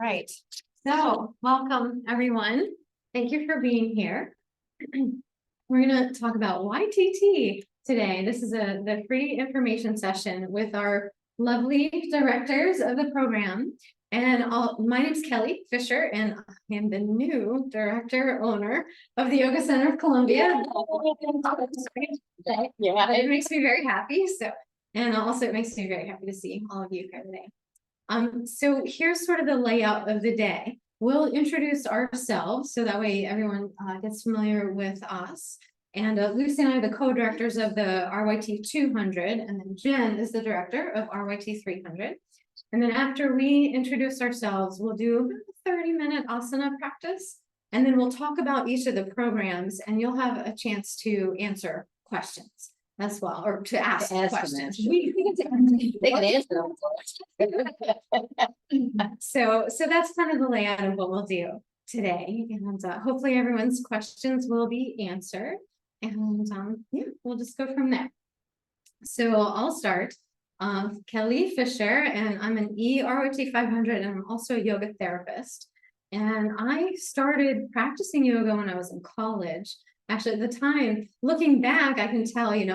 Right. So welcome, everyone. Thank you for being here. We're going to talk about YTT today. This is the free information session with our lovely directors of the program. And my name's Kelly Fisher, and I am the new director owner of the Yoga Center of Columbia. Yeah, it makes me very happy. And also it makes me very happy to see all of you here today. So here's sort of the layout of the day. We'll introduce ourselves so that way everyone gets familiar with us. And Lucy and I are the co-directors of the RYT200, and then Jen is the director of RYT300. And then after we introduce ourselves, we'll do a 30-minute Asana practice, and then we'll talk about each of the programs, and you'll have a chance to answer questions as well, or to ask questions. They can answer. So that's kind of the layout of what we'll do today, and hopefully everyone's questions will be answered, and yeah, we'll just go from there. So I'll start. Kelly Fisher, and I'm an RYT 500, and I'm also a yoga therapist. And I started practicing yoga when I was in college. Actually, at the time, looking back, I can tell, it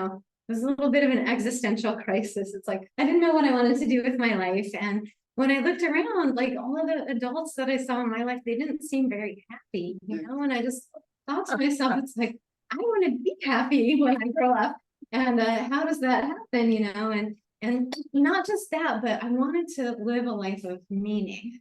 was a little bit of an existential crisis. It's like, I didn't know what I wanted to do with my life. And when I looked around, like all of the adults that I saw in my life, they didn't seem very happy, and I just thought to myself, it's like, I want to be happy when I grow up. And how does that happen, and not just that, but I wanted to live a life of meaning.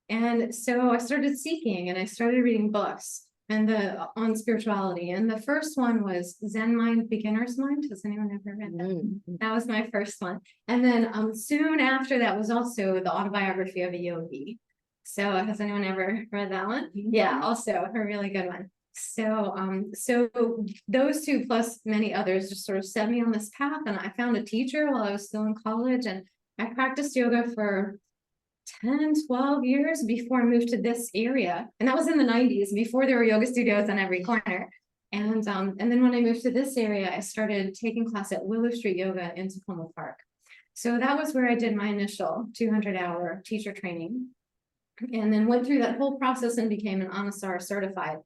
And so I started seeking, and I started reading books on spirituality. And the first one was Zen Mind, Beginner's Mind. Has anyone ever read that? That was my first one. And then soon after that was also the autobiography of a yogi. So has anyone ever read that one? Yeah, also a really good one. So those two plus many others just sort of set me on this path, and I found a teacher while I was still in college, and I practiced yoga for 10, 12 years before I moved to this area. And that was in the 90s, before there were yoga studios on every corner. And then when I moved to this area, I started taking class at Willow Street Yoga in Tacoma Park. So that was where I did my initial 200-hour teacher training, and then went through that whole process and became an Anusara certified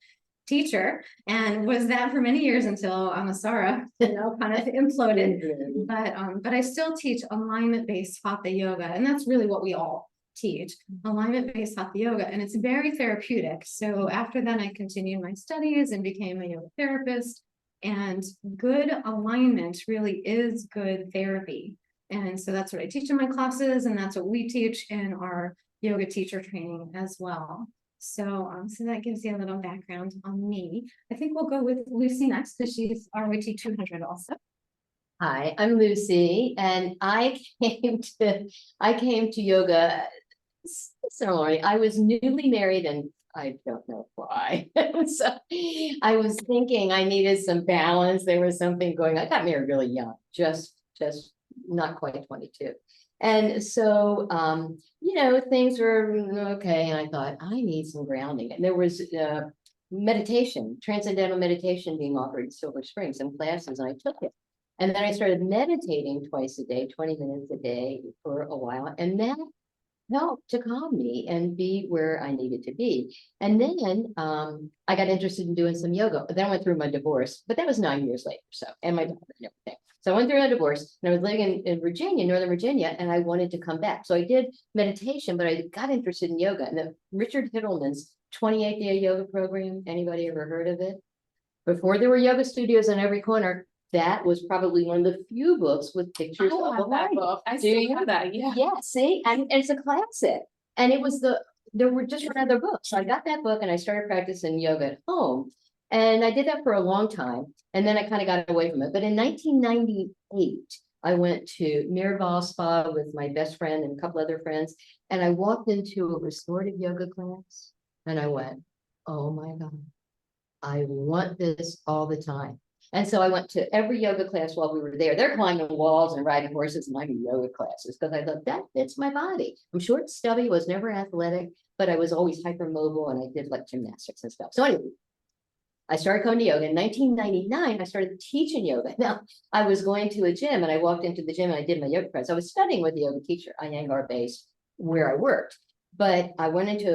teacher, and was that for many years until Anusara, kind of imploded. But I still teach alignment-based Hatha yoga, and that's really what we all teach, alignment-based Hatha yoga, and it's very therapeutic. So after that, I continued my studies and became a yoga therapist, and good alignment really is good therapy. And so that's what I teach in my classes, and that's what we teach in our yoga teacher training as well. So that gives you a little background on me. I think we'll go with Lucy next, because she's RYT200 also. Hi, I'm Lucy, and I came to yoga similarly. I was newly married, and I don't know why. So I was thinking I needed some balance. There was something going on. I got married really young, just not quite 22. And so, things were okay. And I thought, I need some grounding. And there was meditation, transcendental meditation being offered in Silver Spring, some classes, and I took it. And then I started meditating twice a day, 20 minutes a day for a while. And that helped to calm me and be where I needed to be. And then I got interested in doing some yoga. Then I went through my divorce, but that was 9 years later. And my daughter and everything. So I went through a divorce, and I was living in Virginia, Northern Virginia, and I wanted to come back. So I did meditation, but I got interested in yoga. And the Richard Hittleman's 28-day yoga program, anybody ever heard of it? Before there were yoga studios on every corner, that was probably one of the few books with pictures of that book. I still have that, yeah. Yeah, see, and it's a classic. And it was there were just other books. So I got that book, and I started practicing yoga at home. And I did that for a long time, and then I kind of got away from it. But in 1998, I went to Miraval Spa with my best friend and a couple other friends, and I walked into a restorative yoga class, and I went, oh my God, I want this all the time. And so I went to every yoga class while we were there. They're climbing walls and riding horses, and I'm in yoga classes because I thought that fits my body. I'm short, stubby, was never athletic, but I was always hypermobile, and I did like gymnastics and stuff. So anyway, I started coming to yoga. In 1999, I started teaching yoga. Now, I was going to a gym, and I walked into the gym, and I did my yoga class. I was studying with a yoga teacher, Iyengar based, where I worked. But I went into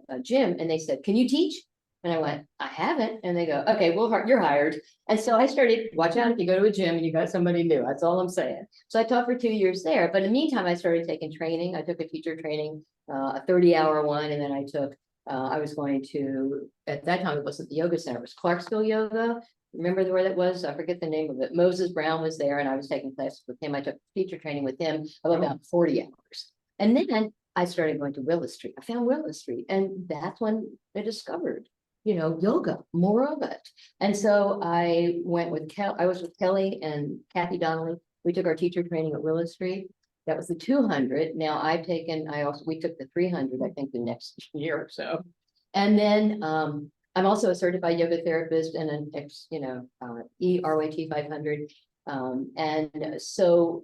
a gym and they said, can you teach? And I went, I haven't. And they go, okay, well, you're hired. And so I started, watch out if you go to a gym and you got somebody new. That's all I'm saying. So I taught for 2 years there. But in the meantime, I started taking training. I took a teacher training, a 30-hour one. And then I took, I was going to, at that time, it wasn't the yoga center, it was Clarksville Yoga. Remember where that was? I forget the name of it. Moses Brown was there and I was taking classes with him. I took teacher training with him of about 40 hours. And then I started going to Willis Street. I found Willis Street, and that's when I discovered, yoga, more of it. And so I went with I was with Kelly and Kathy Donnelly. We took our teacher training at Willis Street. That was the 200. Now we took the 300, I think the next year or so. And then I'm also a certified yoga therapist and an RYT 500. And so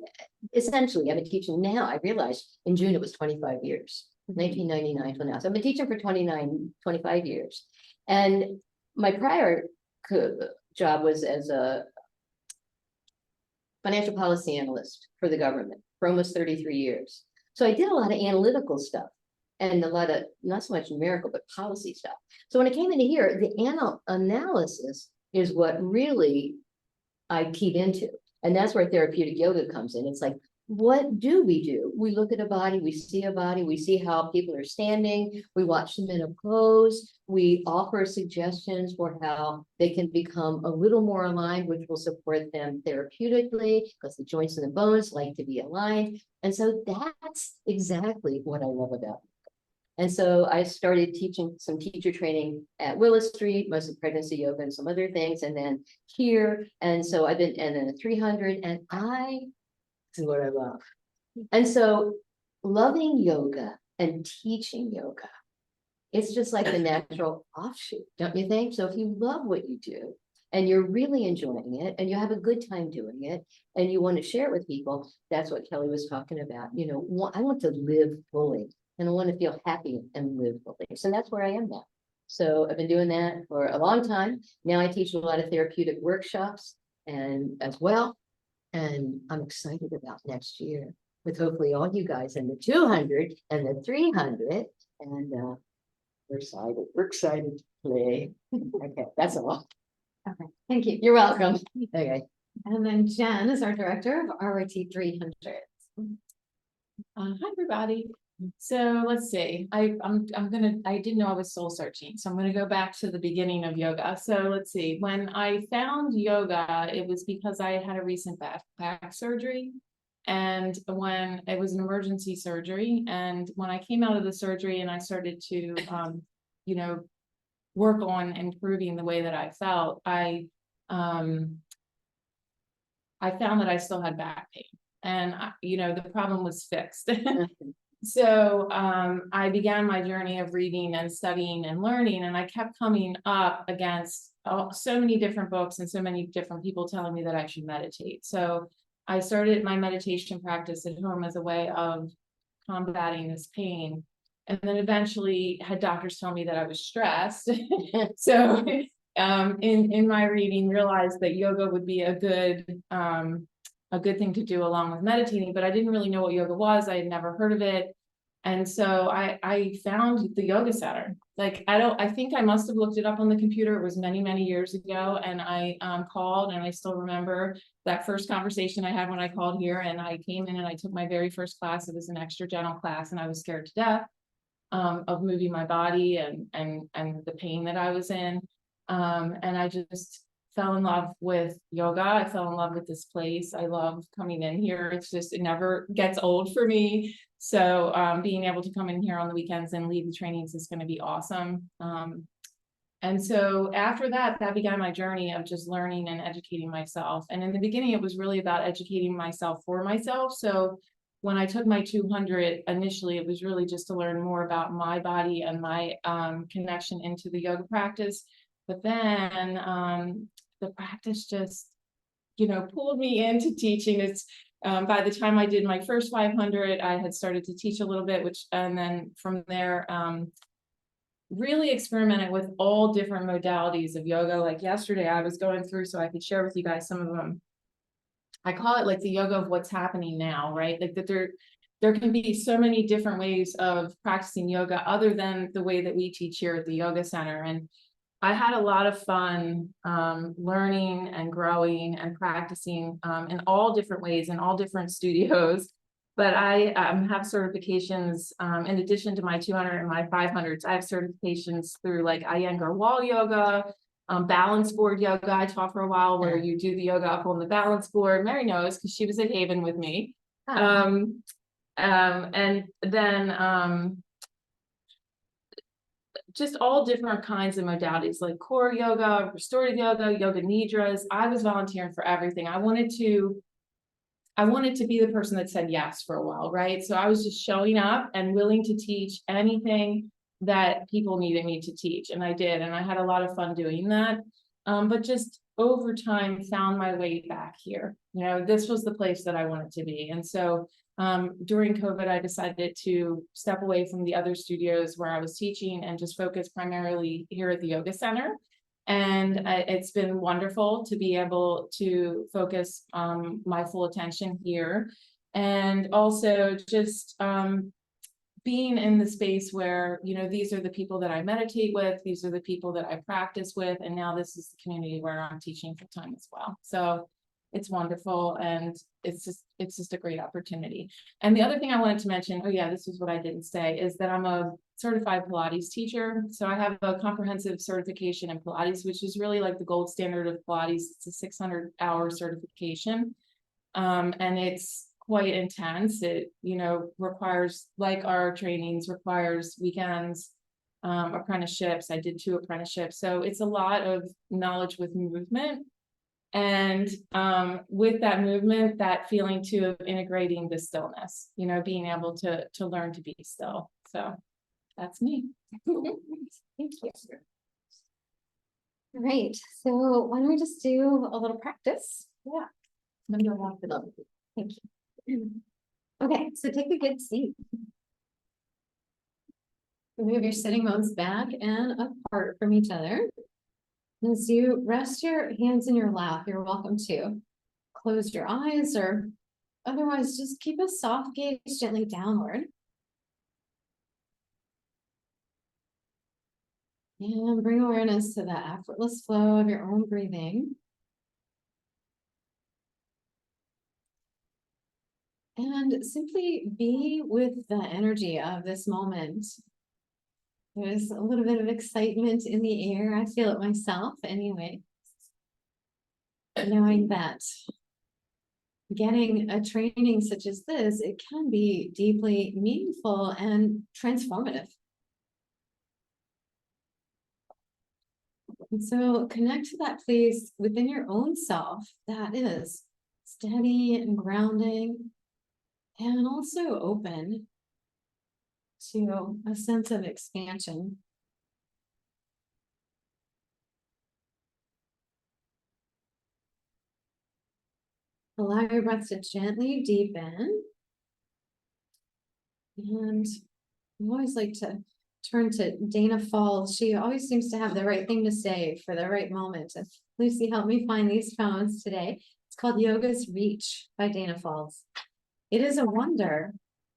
essentially I've been teaching now, I realized in June it was 25 years, 1999 till now. So I've been teaching for 25 years. And my prior job was as a financial policy analyst for the government for almost 33 years. So I did a lot of analytical stuff and a lot of, not so much numerical, but policy stuff. So when I came into here, the analysis is what really I keyed into. And that's where therapeutic yoga comes in. It's like, what do? We look at a body, we see how people are standing, we watch them in a pose, we offer suggestions for how they can become a little more aligned, which will support them therapeutically, because the joints and the bones like to be aligned. And so that's exactly what I love about it. And so I started teaching some teacher training at Willis Street, mostly pregnancy yoga and some other things, and then here. And so I've been, and then a 300, and this is what I love. And so loving yoga and teaching yoga, it's just like the natural offshoot, don't you think? So if you love what you do and you're really enjoying it and you have a good time doing it and you want to share it with people, that's what Kelly was talking about. I want to live fully. And I want to feel happy and live fully. So that's where I am now. So I've been doing that for a long time. Now I teach a lot of therapeutic workshops and as well. And I'm excited about next year with hopefully all you guys in the 200 and the 300. And we're excited to play. Okay, that's all. Okay, thank you. You're welcome. Okay. And then Jen is our director of RYT200. Hi, everybody. So let's see. I didn't know I was soul searching, so I'm gonna go back to the beginning of yoga. So let's see. When I found yoga, it was because I had a recent back surgery, and when it was an emergency surgery, and when I came out of the surgery and I started to, work on improving the way that I felt, I found that I still had back pain, and the problem was fixed. So I began my journey of reading and studying and learning, and I kept coming up against so many different books and so many different people telling me that I should meditate. So I started my meditation practice at home as a way of combating this pain, and then eventually had doctors tell me that I was stressed. So in my reading, realized that yoga would be a good thing to do along with meditating, but I didn't really know what yoga was. I had never heard of it. And so I found the yoga center. Like, I think I must have looked it up on the computer. It was many, many years ago. And I called, and I still remember that first conversation I had when I called here, and I came in and I took my very first class. It was an extra gentle class, and I was scared to death of moving my body and the pain that I was in. And I just fell in love with yoga. I fell in love with this place. I love coming in here. It never gets old for me. So being able to come in here on the weekends and lead the trainings is going to be awesome. And so after that began my journey of just learning and educating myself. And in the beginning, it was really about educating myself for myself. So when I took my 200 initially, it was really just to learn more about my body and my connection into the yoga practice. But then the practice just, pulled me into teaching. It's by the time I did my first 500, I had started to teach a little bit, and then from there, really experimented with all different modalities of yoga. Like yesterday, I was going through so I could share with you guys some of them. I call it like the yoga of what's happening now, right? Like that there can be so many different ways of practicing yoga other than the way that we teach here at the Yoga Center. And I had a lot of fun learning and growing and practicing in all different ways in all different studios. But I have certifications in addition to my 200 and my 500s. I have certifications through like Iyengar wall yoga, balance board yoga. I taught for a while where you do the yoga up on the balance board. Mary knows because she was at Haven with me. And then just all different kinds of modalities like core yoga, restorative yoga, yoga nidras. I was volunteering for everything. I wanted to be the person that said yes for a while, right? So I was just showing up and willing to teach anything that people needed me to teach. And I did, and I had a lot of fun doing that. But just over time found my way back here. You know, this was the place that I wanted to be. And so during COVID, I decided to step away from the other studios where I was teaching and just focus primarily here at the Yoga Center. And it's been wonderful to be able to focus my full attention here. And also just being in the space where, you know, these are the people that I meditate with, these are the people that I practice with, and now this is the community where I'm teaching full time as well. So it's wonderful, and it's just a great opportunity. And the other thing I wanted to mention, oh yeah, this is what I didn't say, is that I'm a certified Pilates teacher. So I have a comprehensive certification in Pilates, which is really like the gold standard of Pilates. It's a 600-hour certification. And it's quite intense. It, you know, requires, like our trainings, requires weekends, apprenticeships. I did 2 apprenticeships. So it's a lot of knowledge with movement. And with that movement, that feeling too of integrating the stillness, you know, being able to learn to be still. So that's me. Thank you. All right, so why don't we just do a little practice? Yeah. Thank you. Okay, so take a good seat. Move your sitting bones back and apart from each other. As you rest your hands in your lap, you're welcome to close your eyes or otherwise just keep a soft gaze gently downward. And bring awareness to the effortless flow of your own breathing. And simply be with the energy of this moment. There's a little bit of excitement in the air. I feel it myself anyway. Knowing that getting a training such as this, it can be deeply meaningful and transformative. And so connect to that place within your own self that is steady and grounding and also open to a sense of expansion. Allow your breath to gently deepen. And I always like to turn to Dana Falls. She always seems to have the right thing to say for the right moment. And Lucy helped me find these phones today. It's called Yoga's Reach by Dana Falls. It is a wonder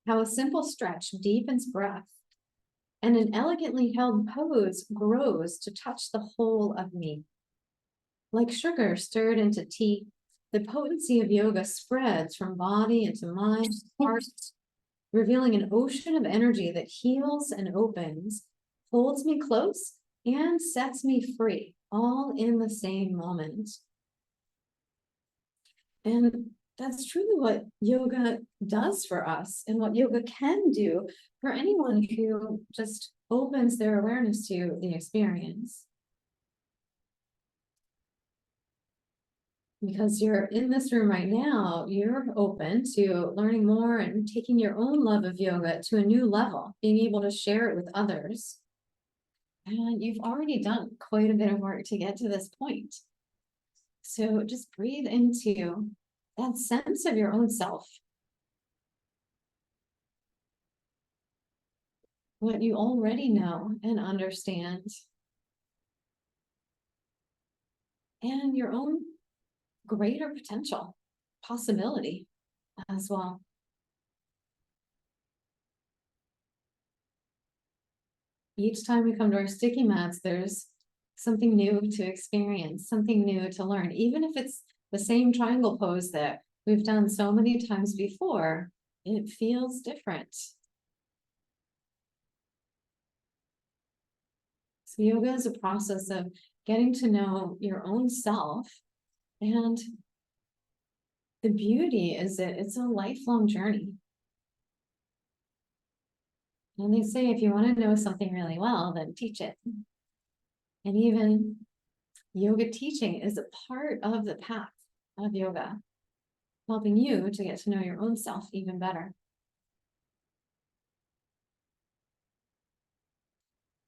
how a simple stretch deepens breath and an elegantly held pose grows to touch the whole of me. Like sugar stirred into tea, the potency of yoga spreads from body into mind, heart, revealing an ocean of energy that heals and opens, holds me close, and sets me free, all in the same moment. And that's truly what yoga does for us and what yoga can do for anyone who just opens their awareness to the experience. Because you're in this room right now, you're open to learning more and taking your own love of yoga to a new level, being able to share it with others. And you've already done quite a bit of work to get to this point. So just breathe into that sense of your own self. What you already know and understand. And your own greater potential, possibility as well. Each time we come to our sticky mats, there's something new to experience, something new to learn, even if it's the same triangle pose that we've done so many times before, it feels different. So yoga is a process of getting to know your own self, and the beauty is that it's a lifelong journey. And they say if you want to know something really well, then teach it. And even yoga teaching is a part of the path of yoga, helping you to get to know your own self even better.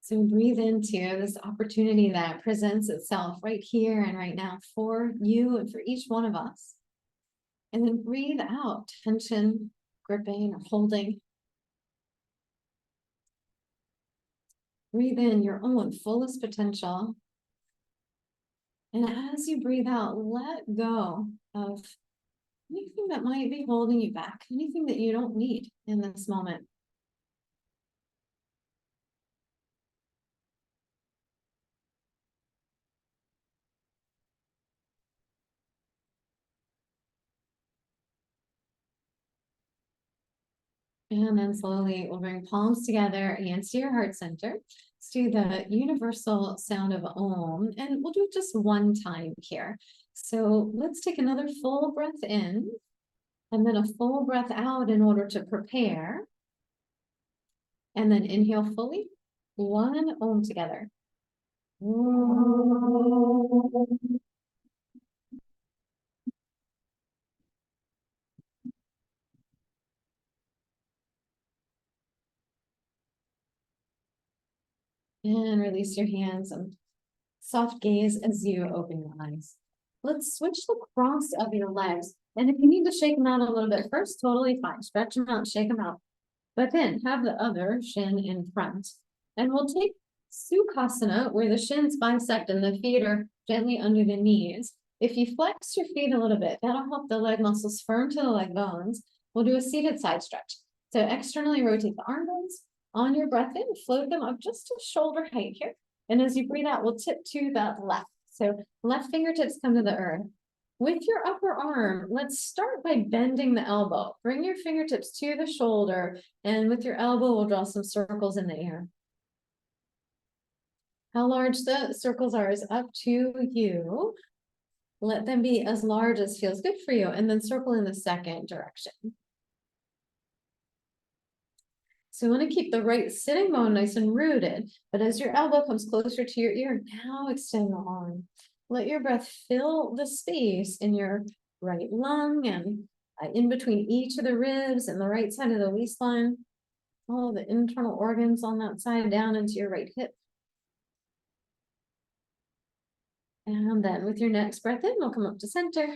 So breathe into this opportunity that presents itself right here and right now for you and for each one of us. And then breathe out tension, gripping, or holding. Breathe in your own fullest potential. And as you breathe out, let go of anything that might be holding you back, anything that you don't need in this moment. And then slowly we'll bring palms together against your heart center. Let's do the universal sound of Om, and we'll do it just one time here. So let's take another full breath in, and then a full breath out in order to prepare. And then inhale fully, one Om together. Om. And release your hands and soft gaze as you open your eyes. Let's switch the cross of your legs. And if you need to shake them out a little bit first, totally fine. Stretch them out, shake them out. But then have the other shin in front. And we'll take Sukhasana, where the shins bisect and the feet are gently under the knees. If you flex your feet a little bit, that'll help the leg muscles firm to the leg bones. We'll do a seated side stretch. So externally rotate the arm bones. On your breath in, float them up just to shoulder height here. And as you breathe out, we'll tip to the left. So left fingertips come to the earth. With your upper arm, let's start by bending the elbow. Bring your fingertips to the shoulder, and with your elbow, we'll draw some circles in the air. How large the circles are is up to you. Let them be as large as feels good for you, and then circle in the second direction. So you want to keep the right sitting bone nice and rooted, but as your elbow comes closer to your ear, now extend the arm. Let your breath fill the space in your right lung and in between each of the ribs and the right side of the waistline. All the internal organs on that side down into your right hip. And then with your next breath in, we'll come up to center.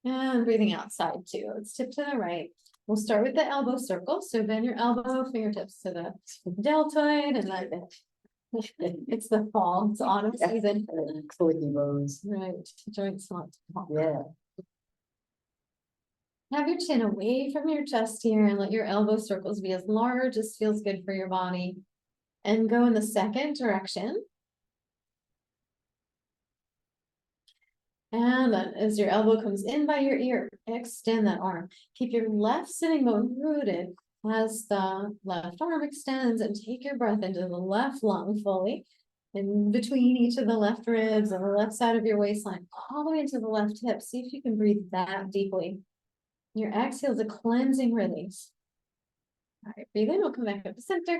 And breathing out, side two. Let's tip to the right. We'll start with the elbow circle. So bend your elbow, fingertips to the deltoid, and then it's the fall. It's autumn season. Right, joints not to fall. Yeah. Have your chin away from your chest here and let your elbow circles be as large as feels good for your body. And go in the second direction. And then as your elbow comes in by your ear, extend that arm. Keep your left sitting bone rooted as the left arm extends, and take your breath into the left lung fully. In between each of the left ribs and the left side of your waistline, all the way into the left hip. See if you can breathe that deeply. Your exhale is a cleansing release. All right, breathe in, we'll come back up to center.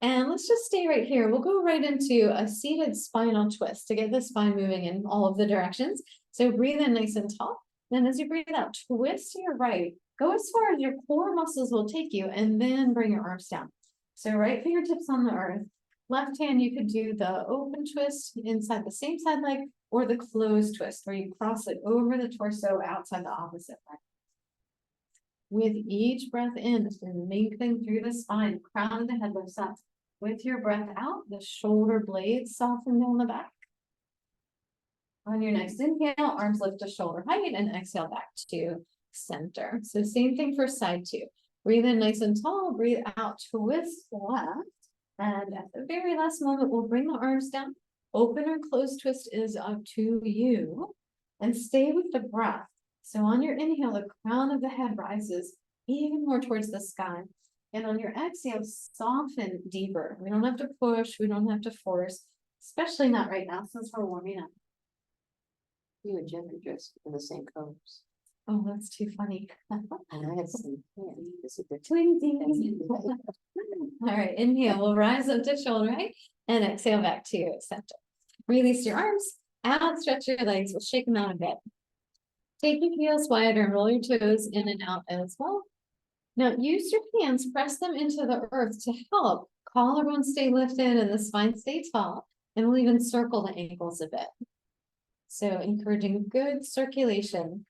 And let's just stay right here. We'll go right into a seated spinal twist to get the spine moving in all of the directions. So breathe in nice and tall. Then as you breathe out, twist to your right. Go as far as your core muscles will take you, and then bring your arms down. So right fingertips on the earth. Left hand, you could do the open twist inside the same side leg, or the closed twist where you cross it over the torso outside the opposite leg. With each breath in, lengthen through the spine, crown of the head lifts up. With your breath out, the shoulder blades soften down the back. On your next inhale, arms lift to shoulder height, and exhale back to center. So same thing for side two. Breathe in nice and tall, breathe out, twist left. And at the very last moment, we'll bring the arms down. Open or closed twist is up to you. And stay with the breath. So on your inhale, the crown of the head rises even more towards the sky. And on your exhale, soften deeper. We don't have to push, we don't have to force, especially not right now since we're warming up. You and Jen are dressed in the same colors. Oh, that's too funny. And I had some, yeah, this is the Twinsies. All right, inhale, we'll rise up to shoulder height and exhale back to center. Release your arms out, stretch your legs, we'll shake them out a bit. Take your heels wider and roll your toes in and out as well. Now use your hands, press them into the earth to help collarbones stay lifted and the spine stay tall. And we'll even circle the ankles a bit. So encouraging good circulation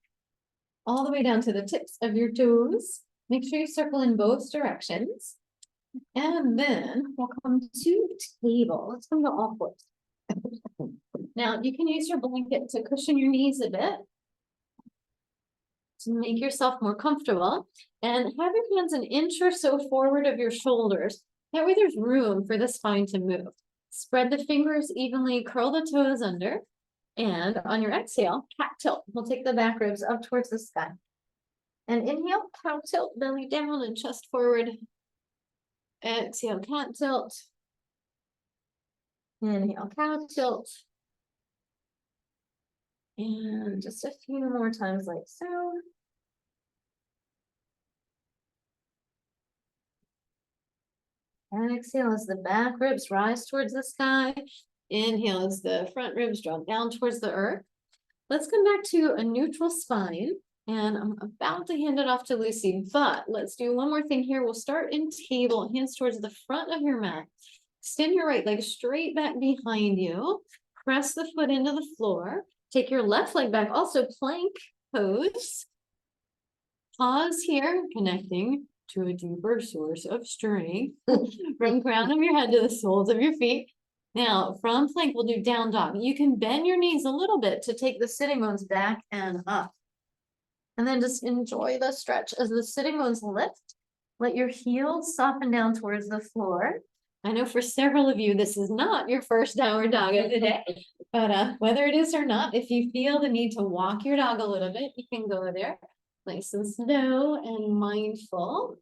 all the way down to the tips of your toes. Make sure you circle in both directions. And then we'll come to table. Let's come to all fours. Now you can use your blanket to cushion your knees a bit to make yourself more comfortable, and have your hands an inch or so forward of your shoulders. That way there's room for the spine to move. Spread the fingers evenly, curl the toes under, and on your exhale, cat tilt. We'll take the back ribs up towards the sky. And inhale, cow tilt, belly down and chest forward. Exhale, cat tilt. Inhale, cow tilt. And just a few more times like so. And exhale as the back ribs rise towards the sky. Inhale as the front ribs drop down towards the earth. Let's come back to a neutral spine. And I'm about to hand it off to Lucy, but let's do one more thing here. We'll start in table, hands towards the front of your mat. Extend your right leg straight back behind you. Press the foot into the floor. Take your left leg back, also plank pose. Pause here, connecting to a deeper source of strength from crown of your head to the soles of your feet. Now, from plank, we'll do down dog. You can bend your knees a little bit to take the sitting bones back and up. And then just enjoy the stretch as the sitting bones lift. Let your heels soften down towards the floor. I know for several of you, this is not your first downward dog of the day, but whether it is or not, if you feel the need to walk your dog a little bit, you can go there. Nice and slow and mindful.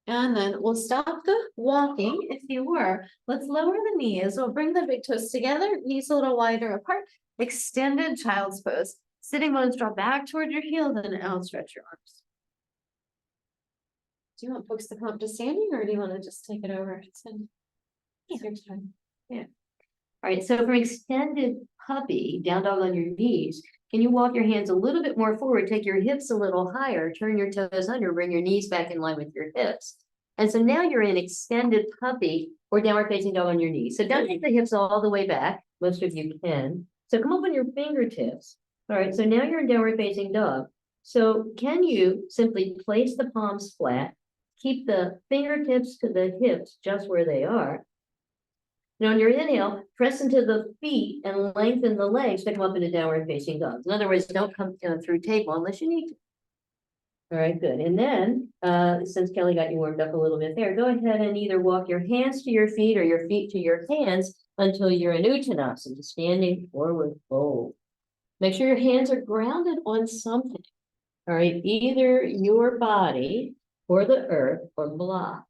And then we'll stop the walking if you were. Let's lower the knees. We'll bring the big toes together, knees a little wider apart. Extended child's pose. Sitting bones draw back toward your heels and outstretch your arms. Do you want folks to come up to standing or do you want to just take it over? It's your time. Yeah. All right, so from extended puppy, down dog on your knees, can you walk your hands a little bit more forward, take your hips a little higher, turn your toes under, bring your knees back in line with your hips. And so now you're in extended puppy or downward facing dog on your knees. So don't take the hips all the way back. Most of you can. So come up on your fingertips. All right, so now you're in downward facing dog. So can you simply place the palms flat, keep the fingertips to the hips just where they are. Now on your inhale, press into the feet and lengthen the legs to come up into downward facing dog. In other words, don't come through table unless you need to. All right, good. And then, since Kelly got you warmed up a little bit there, go ahead and either walk your hands to your feet or your feet to your hands until you're in Uttanasana, standing forward fold. Make sure your hands are grounded on something. All right, either your body or the earth or blocks.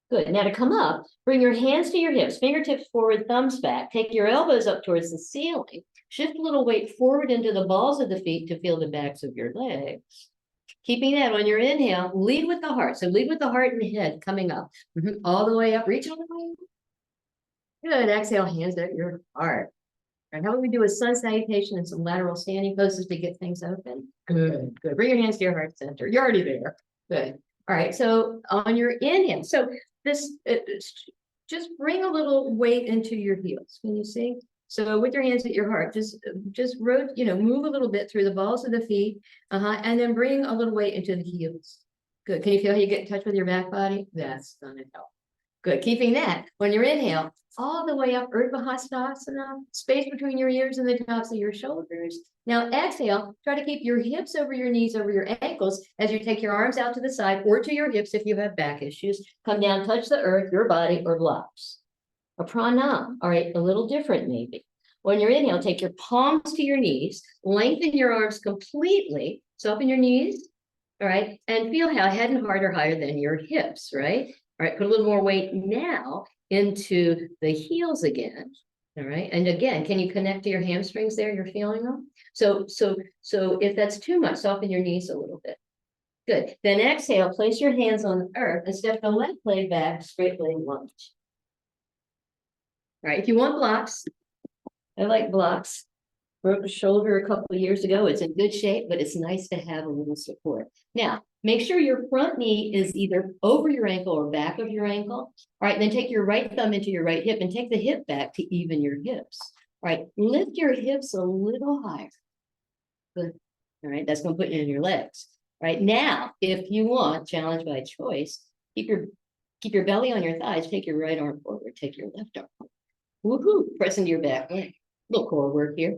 Good. Now to come up, bring your hands to your hips, fingertips forward, thumbs back. Take your elbows up towards the ceiling. Shift a little weight forward into the balls of the feet to feel the backs of your legs. Keeping that on your inhale, lead with the heart. So lead with the heart and the head coming up. All the way up, reach all the way up. Good. Exhale, hands at your heart. And how we do a sun salutation and some lateral standing poses to get things open. Good. Good. Bring your hands to your heart center. You're already there. Good. All right. So on your inhale, so this just bring a little weight into your heels. Can you see? So with your hands at your heart, just rotate, move a little bit through the balls of the feet, and then bring a little weight into the heels. Good. Can you feel how you get in touch with your back body? That's gonna help. Good, keeping that. When you're inhale, all the way up, Urdhva Hastasana, space between your ears and the tops of your shoulders. Now exhale, try to keep your hips over your knees, over your ankles, as you take your arms out to the side or to your hips if you have back issues. Come down, touch the earth, your body, or blocks. A pranam, all right, a little different maybe. When you're inhale, take your palms to your knees, lengthen your arms completely, so open your knees, all right, and feel how head and heart are higher than your hips, right? All right, put a little more weight now into the heels again. All right, and again, can you connect to your hamstrings there? You're feeling them? So if that's too much, soften your knees a little bit. Good. Then exhale, place your hands on the earth and step the left leg back, straight leg lunge. All right, if you want blocks, I like blocks. Broke a shoulder a couple of years ago. It's in good shape, but it's nice to have a little support. Now, make sure your front knee is either over your ankle or back of your ankle. All right, then take your right thumb into your right hip and take the hip back to even your hips. All right, lift your hips a little higher. Good. All right, that's going to put you in your legs. All right, now, if you want, challenge by choice, keep your belly on your thighs, take your right arm forward, take your left arm forward. Woohoo, press into your back leg. Little core work here.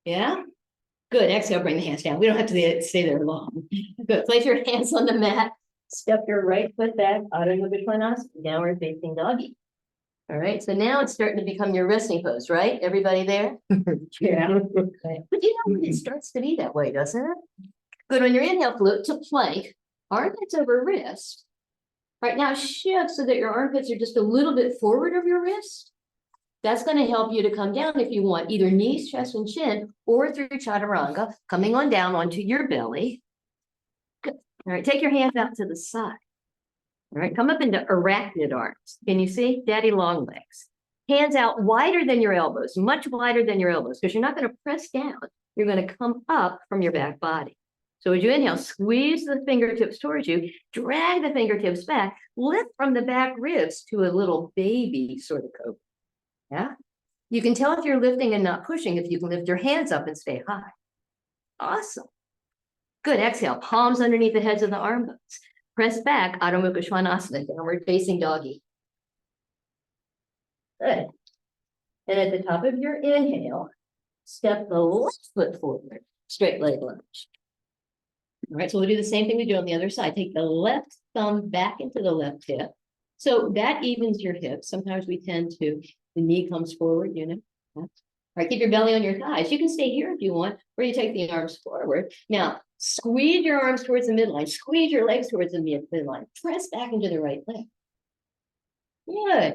Yeah, good. Exhale, bring the hands down. We don't have to stay there long. Good. Place your hands on the mat. Step your right foot back. Adho Mukha Svanasana, downward facing doggy. All right. So now it's starting to become your resting pose, right? Everybody there? Yeah. Okay. But you know, it starts to be that way, doesn't it? Good. On your inhale, float to plank. Armpits over wrist. All right. Now shift so that your armpits are just a little bit forward of your wrist. That's going to help you to come down if you want, either knees, chest, and chin, or through chaturanga, coming on down onto your belly. Good. All right, take your hands out to the side. All right, come up into arachnid arms. Can you see? Daddy long legs. Hands out wider than your elbows, much wider than your elbows, because you're not going to press down. You're going to come up from your back body. So as you inhale, squeeze the fingertips towards you, drag the fingertips back, lift from the back ribs to a little baby sort of cobra. Yeah, you can tell if you're lifting and not pushing if you can lift your hands up and stay high. Awesome. Good. Exhale, palms underneath the heads of the arm bones. Press back, Adho Mukha Svanasana, downward facing doggy. Good. And at the top of your inhale, step the left foot forward, straight leg lunge. All right, so we'll do the same thing we do on the other side. Take the left thumb back into the left hip. So that evens your hips. Sometimes we tend to, the knee comes forward, you know. All right, keep your belly on your thighs. You can stay here if you want, or you take the arms forward. Now, squeeze your arms towards the midline. Squeeze your legs towards the midline. Press back into the right leg. Good.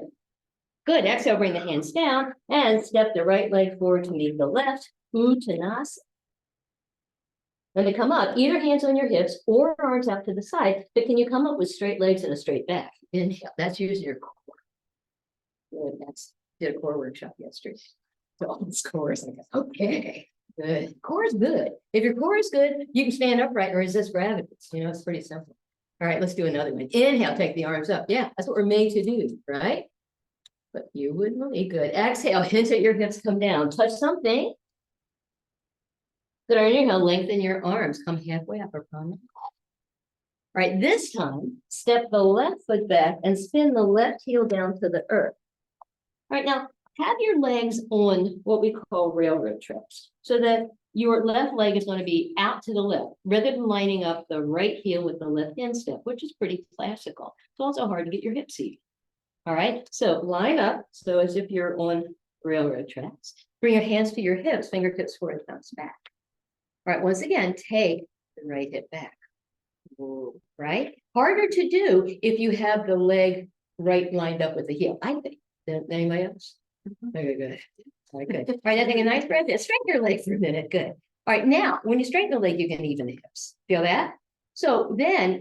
Good. Exhale, bring the hands down and step the right leg forward to meet the left. Uttanasana. Then to come up, either hands on your hips or arms out to the side, but can you come up with straight legs and a straight back? Inhale. That's usually your core. Good. Did a core workshop yesterday. So all this core is like, okay, good. Core is good. If your core is good, you can stand upright and resist gravity. You know, it's pretty simple. All right, let's do another one. Inhale, take the arms up. Yeah, that's what we're made to do, right? But you would really good. Exhale, hint at your hips, come down. Touch something. Good. On your inhale, lengthen your arms. Come halfway up or palm. All right, this time, step the left foot back and spin the left heel down to the earth. All right, now have your legs on what we call railroad tracks so that your left leg is going to be out to the left rather than lining up the right heel with the left instep, which is pretty classical. It's also hard to get your hips even. All right, so line up so as if you're on railroad tracks. Bring your hands to your hips, fingertips forward, thumbs back. All right, once again, take the right hip back. Whoa, right? Harder to do if you have the leg right lined up with the heel, I think. Anybody else? Okay, good. Okay. All right, now take a nice breath in. Straighten your leg for a minute. Good. All right, now when you straighten the leg, you can even the hips. Feel that? So then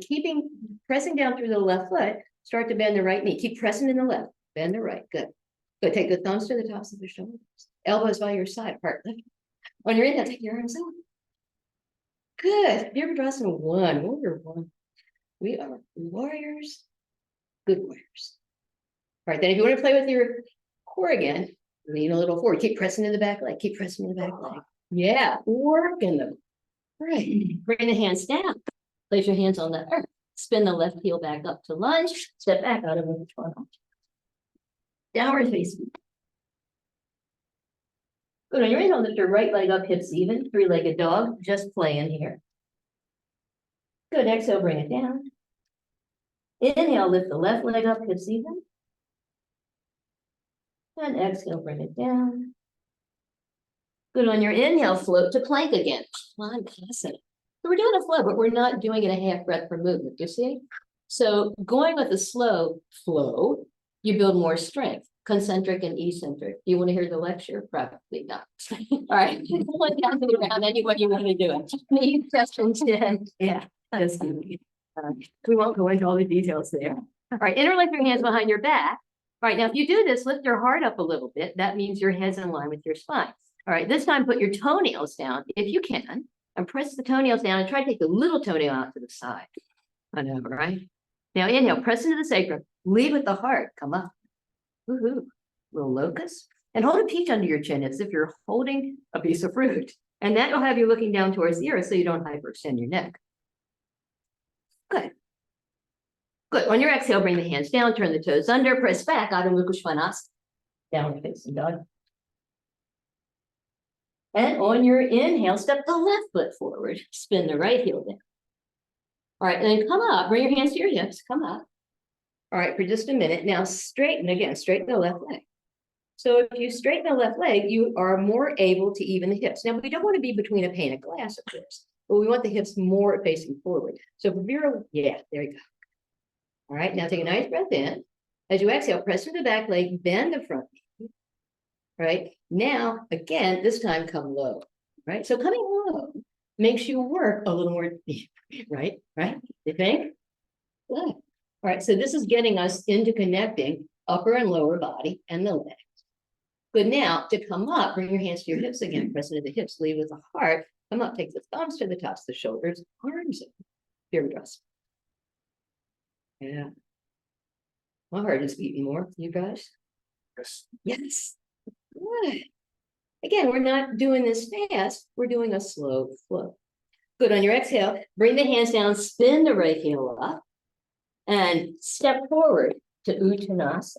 pressing down through the left foot, start to bend the right knee. Keep pressing in the left, bend the right. Good. Good. Take the thumbs to the tops of the shoulders. Elbows by your side, heart lifted. On your inhale, take your arms out. Good. Virabhadrasana 1, warrior 1. We are warriors, good warriors. All right, then if you want to play with your core again, lean a little forward. Keep pressing in the back leg. Keep pressing in the back leg. Yeah, working them. Right. Bring the hands down. Place your hands on the earth. Spin the left heel back up to lunge. Step back out of the front. Downward facing. Good, on your inhale, lift your right leg up, hips even, three-legged dog, just playing here. Good, exhale, bring it down. Inhale, lift the left leg up, hips even. And exhale, bring it down. Good, on your inhale, float to plank again. Come on, awesome. So we're doing a flow, but we're not doing it a half breath per movement, you see? So going with a slow flow, you build more strength, concentric and eccentric. Do you want to hear the lecture? Probably not. All right, going down to the ground, any way you want to do it. Knee, chest, and chin. Yeah, that's good. We won't go into all the details there. All right, interlock your hands behind your back. All right, now if you do this, lift your heart up a little bit. That means your head's in line with your spine. All right, this time put your toenails down if you can, and press the toenails down and try to take the little toenail out to the side. I know, right? Now inhale, press into the sacrum, lead with the heart, come up. Woohoo, little locust. And hold a peach under your chin as if you're holding a piece of fruit. And that will have you looking down towards the earth so you don't hyperextend your neck. Good. Good. On your exhale, bring the hands down, turn the toes under, press back, Adho Mukha Svanasana. Downward facing dog. And on your inhale, step the left foot forward, spin the right heel down. All right, and then come up, bring your hands to your hips, come up. All right, for just a minute. Now straighten again, straighten the left leg. So if you straighten the left leg, you are more able to even the hips. Now we don't want to be between a pane of glass, of course, but we want the hips more facing forward. So for Vera, yeah, there you go. All right, now take a nice breath in. As you exhale, press through the back leg, bend the front knee. All right, now again, this time come low. Right, so coming low makes you work a little more deep, right? You think? Good. All right, so this is getting us into connecting upper and lower body and the legs. Good, now to come up, bring your hands to your hips again, press into the hips, lead with the heart. Come up, take the thumbs to the tops of the shoulders, arms in, Virabhadrasana. Yeah. My heart is beating more, you guys? Yes. Yes. Good. Again, we're not doing this fast, we're doing a slow flow. Good, on your exhale, bring the hands down, spin the right heel up, and step forward to Uttanasana.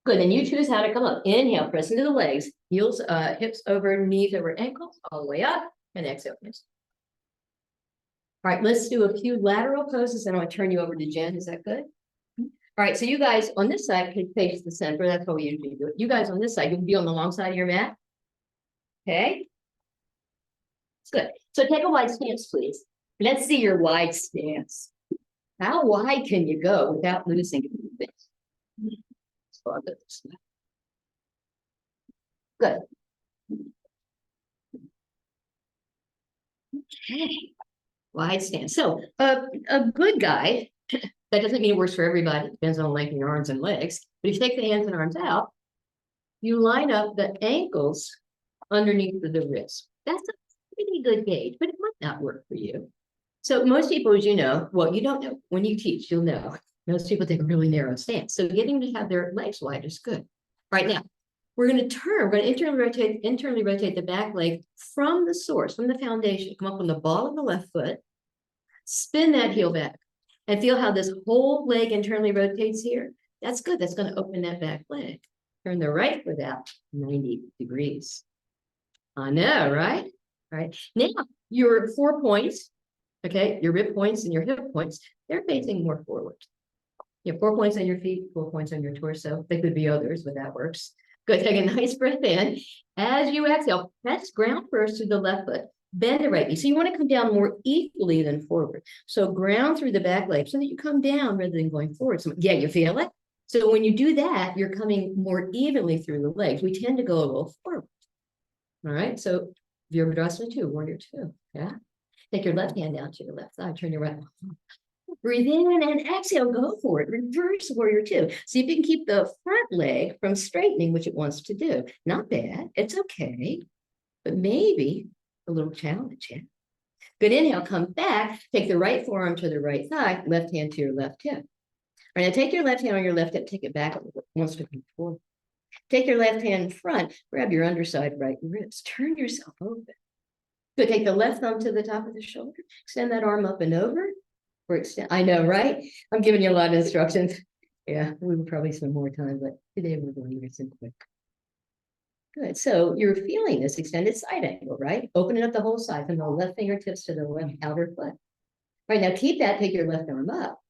Good, and you choose how to come up. Inhale, press into the legs, heels, hips over, knees over ankles, all the way up, and exhale, please. All right, let's do a few lateral poses, and I'll turn you over to Jen. Is that good? All right, so you guys on this side can face the center. That's how we usually do it. You guys on this side, you can be on the long side of your mat. Okay. It's good. So take a wide stance, please. Let's see your wide stance. How wide can you go without losing movement? So I'll go this way. Good. Okay. Wide stance. So a good guide, that doesn't mean it works for everybody. It depends on the length of your arms and legs. But if you take the hands and arms out, you line up the ankles underneath the wrist. That's a pretty good gauge, but it might not work for you. So most people, as you know, well, you don't know. When you teach, you'll know. Most people take a really narrow stance. So getting to have their legs wide is good. Right now, we're going to turn, we're going to internally rotate the back leg from the source, from the foundation. Come up on the ball of the left foot, spin that heel back, and feel how this whole leg internally rotates here. That's good. That's going to open that back leg. Turn the right foot out 90 degrees. I know, right? Right. Now, your 4 points, okay, your rib points and your hip points, they're facing more forward. You have 4 points on your feet, 4 points on your torso. They could be others, but that works. Good. Take a nice breath in. As you exhale, press ground first through the left foot. Bend the right knee. So you want to come down more equally than forward. So ground through the back leg so that you come down rather than going forward. So, yeah, you feel it? So when you do that, you're coming more evenly through the legs. We tend to go a little forward. All right. So Virabhadrasana 2, warrior 2. Yeah. Take your left hand down to your left side. Turn your right. Breathe in and exhale, go for it. Reverse warrior 2. See if you can keep the front leg from straightening, which it wants to do. Not bad. It's okay. But maybe a little challenge. Yeah. Good. Inhale, come back. Take the right forearm to the right thigh, left hand to your left hip. All right, now take your left hand on your left hip, take it back a little bit. Wants to come forward. Take your left hand in front, grab your underside right wrist. Turn yourself over. Good. Take the left thumb to the top of the shoulder. Extend that arm up and over. Or extend. I know, right? I'm giving you a lot of instructions. Yeah, we would probably spend more time, but today we're going nice and quick. Good, so you're feeling this extended side angle, right? Opening up the whole side from the left fingertips to the left outer foot. Right, now keep that, take your left arm up.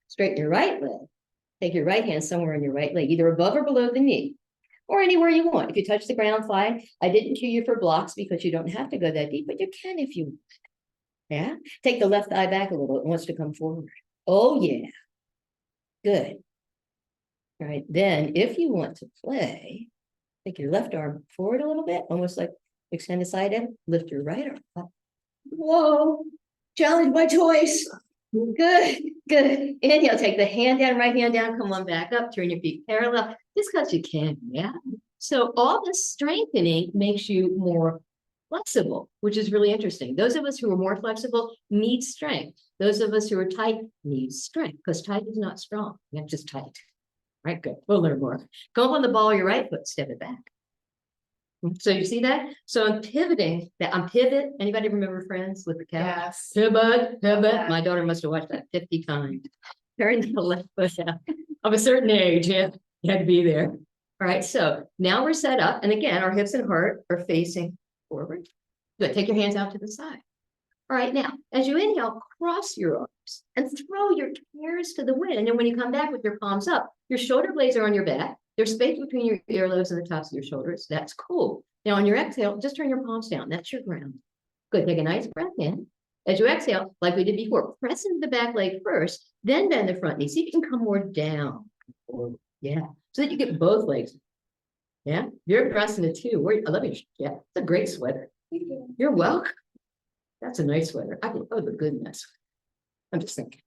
Straighten your right leg. Take your right hand somewhere on your right leg, either above or below the knee, or anywhere you want. If you touch the ground, fine. I didn't cue you for blocks because you don't have to go that deep, but you can if you want. Yeah, take the left eye back a little. It wants to come forward. Oh, yeah. Good. All right, then if you want to play, take your left arm forward a little bit, almost like extend the side end, lift your right arm up. Whoa, challenge my choice. Good, good. Inhale, take the hand down, right hand down, come on back up, turn your feet parallel, just because you can, yeah. So all this strengthening makes you more flexible, which is really interesting. Those of us who are more flexible need strength. Those of us who are tight need strength, because tight is not strong, not just tight. Right, good. We'll learn more. Go up on the ball of your right foot, step it back. So you see that? So I'm pivoting. That I'm pivot. Anybody remember Friends with the couch? Yes. Pivot, pivot. Yeah. My daughter must have watched that 50 times. Turn the left foot out. Of a certain age, yeah, you had to be there. All right, so now we're set up. And again, our hips and heart are facing forward. Good. Take your hands out to the side. All right, now, as you inhale, cross your arms and throw your cares to the wind. And then when you come back with your palms up, your shoulder blades are on your back. There's space between your earlobes and the tops of your shoulders. That's cool. Now, on your exhale, just turn your palms down. That's your ground. Good. Take a nice breath in. As you exhale, like we did before, press into the back leg first, then bend the front knee. See if you can come more down. Yeah, so that you get both legs. Yeah, you're pressing it too. Let me, yeah, it's a great sweater. You're welcome. That's a nice sweater. Oh, the goodness. I'm just thinking.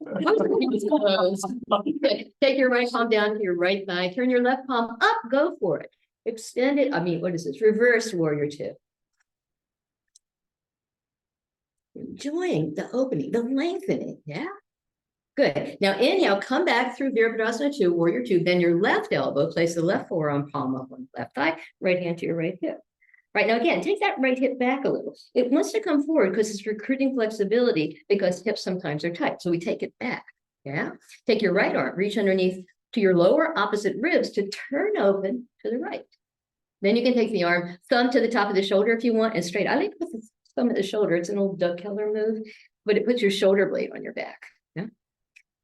Take your right palm down to your right thigh. Turn your left palm up. Go for it. Extend it. I mean, what is this? Reverse warrior two. Enjoying the opening, the lengthening. Yeah. Good. Now inhale, come back through Virabhadrasana 2, warrior two. Then your left elbow, place the left forearm palm up on the left thigh, right hand to your right hip. Right now, again, take that right hip back a little. It wants to come forward because it's recruiting flexibility because hips sometimes are tight. So we take it back. Yeah. Take your right arm, reach underneath to your lower opposite ribs to turn open to the right. Then you can take the arm, thumb to the top of the shoulder if you want, and straight. I like to put the thumb at the shoulder. It's an old Doug Keller move, but it puts your shoulder blade on your back. Yeah.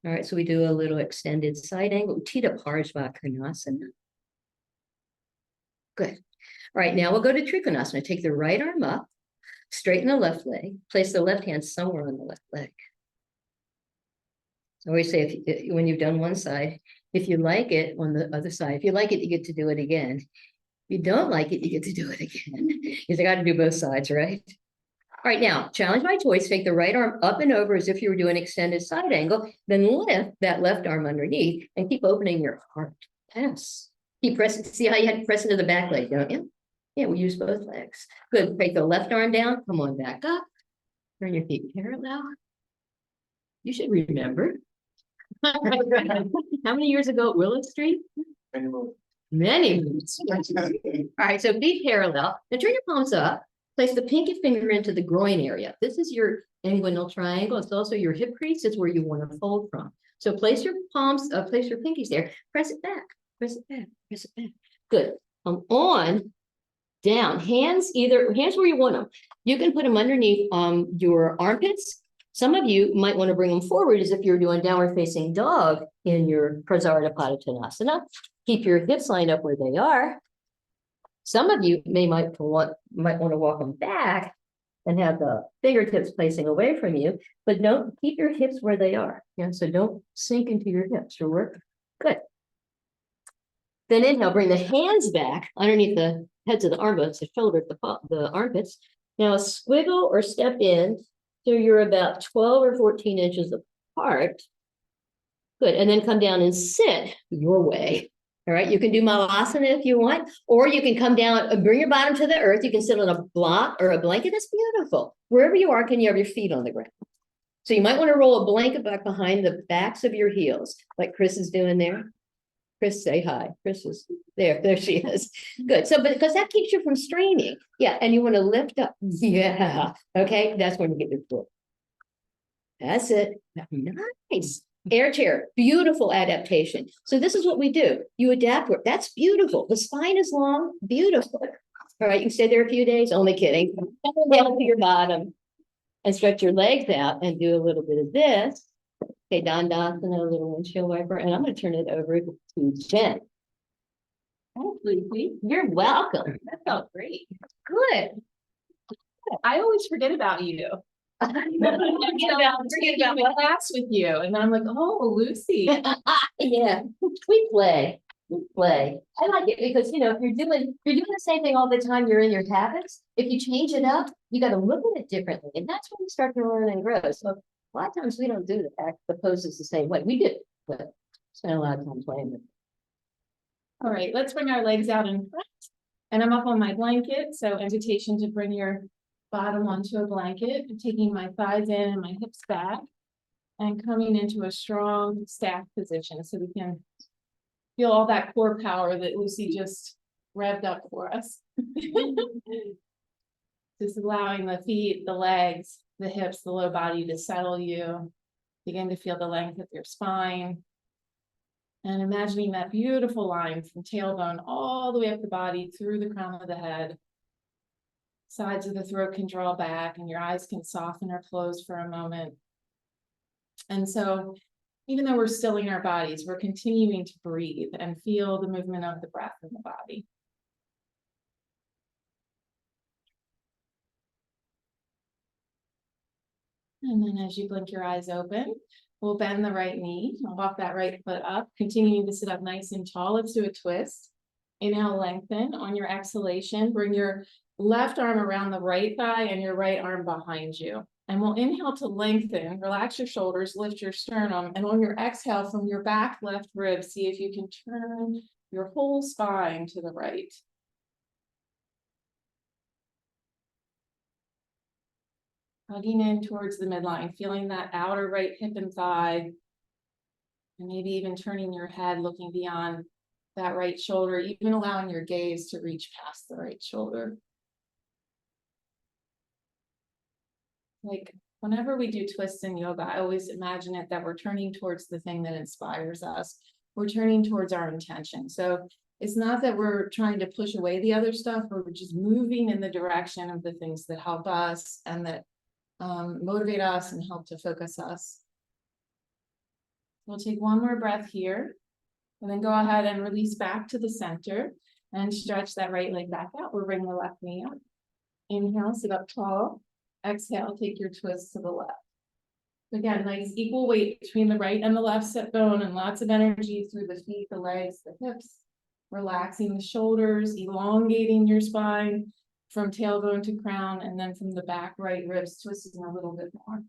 All right. So we do a little extended side angle. Tita Parshvakonasana. Good. All right, now we'll go to Trikonasana. Take the right arm up, straighten the left leg, place the left hand somewhere on the left leg. I always say, when you've done one side, if you like it on the other side, if you like it, you get to do it again. If you don't like it, you get to do it again. Because I got to do both sides, right? All right, now, challenge my choice. Take the right arm up and over as if you were doing an extended side angle, then lift that left arm underneath and keep opening your heart. Yes. Keep pressing. See how you had to press into the back leg, don't you? Yeah, we use both legs. Good. Take the left arm down. Come on back up. Turn your feet parallel. You should remember. How many years ago at Willow Street? Many. All right, so feet parallel. Now turn your palms up. Place the pinky finger into the groin area. This is your inguinal triangle. It's also your hip crease. It's where you want to fold from. So place your palms, place your pinkies there. Press it back. Press it back. Press it back. Good. On. Down, hands where you want them. You can put them underneath your armpits. Some of you might want to bring them forward as if you're doing downward facing dog in your Prasarita Padottanasana. Keep your hips lined up where they are. Some of you might want to walk them back and have the fingertips placing away from you, but don't keep your hips where they are. Yeah, so don't sink into your hips. Your work. Good. Then inhale, bring the hands back underneath the heads of the armpits, the shoulder, the armpits. Now squiggle or step in so you're about 12 or 14 inches apart. Good, and then come down and sit your way. All right, you can do malasana if you want, or you can come down and bring your bottom to the earth. You can sit on a block or a blanket. That's beautiful. Wherever you are, can you have your feet on the ground? So you might want to roll a blanket back behind the backs of your heels, like Chris is doing there. Chris, say hi. Chris is there. There she is. Good. So, but because that keeps you from straining. Yeah. And you want to lift up. Yeah. Okay. That's when you get your foot. That's it. Nice. Air chair, beautiful adaptation. So this is what we do. You adapt. That's beautiful. The spine is long, beautiful. All right, you stay there a few days. Only kidding. Come down to your bottom and stretch your legs out and do a little bit of this. Okay, Dandasana, a little windshield wiper, and I'm going to turn it over to Jen. Oh, Lucy, you're welcome. That felt great. Good. I always forget about you. I forget about my class with you, and then I'm like, oh, Lucy. Yeah, we play. We play. I like it because if you're doing the same thing all the time, you're in your habits. If you change it up, you got to look at it differently, and that's when you start to learn and grow. So a lot of times we don't do the poses the same way. We do, but spend a lot of time playing with it. All right, let's bring our legs out in front. And I'm up on my blanket, so invitation to bring your bottom onto a blanket, taking my thighs in and my hips back, and coming into a strong stack position so we can feel all that core power that Lucy just revved up for us. Just allowing the feet, the legs, the hips, the low body to settle you. Begin to feel the length of your spine. And imagining that beautiful line from tailbone all the way up the body through the crown of the head. Sides of the throat can draw back and your eyes can soften or close for a moment. And so even though we're stilling our bodies, we're continuing to breathe and feel the movement of the breath in the body. And then as you blink your eyes open, we'll bend the right knee, walk that right foot up, continuing to sit up nice and tall. Let's do a twist. Inhale, lengthen. On your exhalation, bring your left arm around the right thigh and your right arm behind you. And we'll inhale to lengthen, relax your shoulders, lift your sternum, and on your exhale from your back left rib, see if you can turn your whole spine to the right. Hugging in towards the midline, feeling that outer right hip and thigh, and maybe even turning your head, looking beyond that right shoulder, even allowing your gaze to reach past the right shoulder. Like whenever we do twists in yoga, I always imagine it that we're turning towards the thing that inspires us. We're turning towards our intention. So it's not that we're trying to push away the other stuff, we're just moving in the direction of the things that help us and that motivate us and help to focus us. We'll take one more breath here and then go ahead and release back to the center and stretch that right leg back out. We'll bring the left knee up. Inhale, sit up tall. Exhale, take your twist to the left. Again, nice equal weight between the right and the left sit bone and lots of energy through the feet, the legs, the hips, relaxing the shoulders, elongating your spine from tailbone to crown, and then from the back right ribs, twisting a little bit more.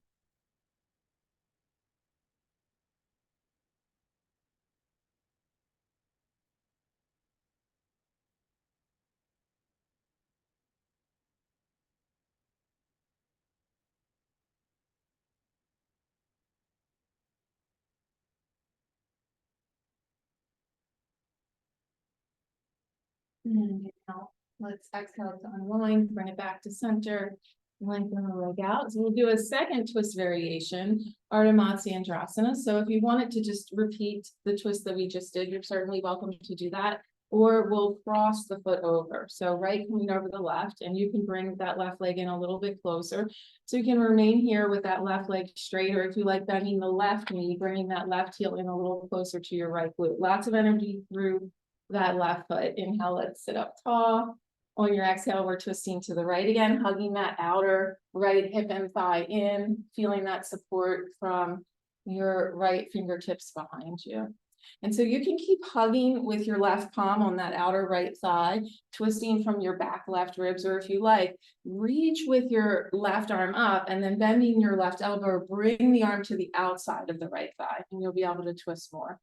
And now let's exhale to unwind, bring it back to center, lengthen the leg out. So we'll do a second twist variation, Ardha Matsyendrasana. So if you wanted to just repeat the twist that we just did, you're certainly welcome to do that. Or we'll cross the foot over. So right coming over the left, and you can bring that left leg in a little bit closer. So you can remain here with that left leg straight, or if you like bending the left knee, bringing that left heel in a little closer to your right glute. Lots of energy through that left foot. Inhale, let's sit up tall. On your exhale, we're twisting to the right again, hugging that outer right hip and thigh in, feeling that support from your right fingertips behind you. And so you can keep hugging with your left palm on that outer right thigh, twisting from your back left ribs, or if you like, reach with your left arm up and then bending your left elbow, bring the arm to the outside of the right thigh, and you'll be able to twist more.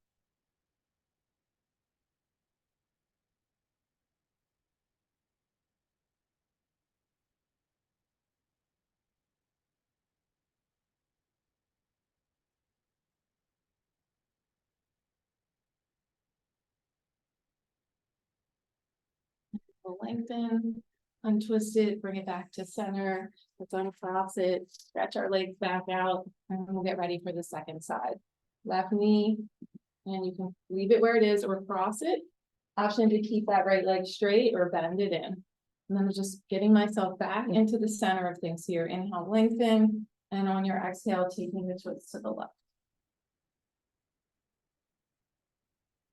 We'll lengthen, untwist it, bring it back to center. Let's uncross it, stretch our legs back out, and we'll get ready for the second side. left knee, and you can leave it where it is or cross it. Option to keep that right leg straight or bend it in. And then just getting myself back into the center of things here. Inhale, lengthen, and on your exhale, taking the twist to the left.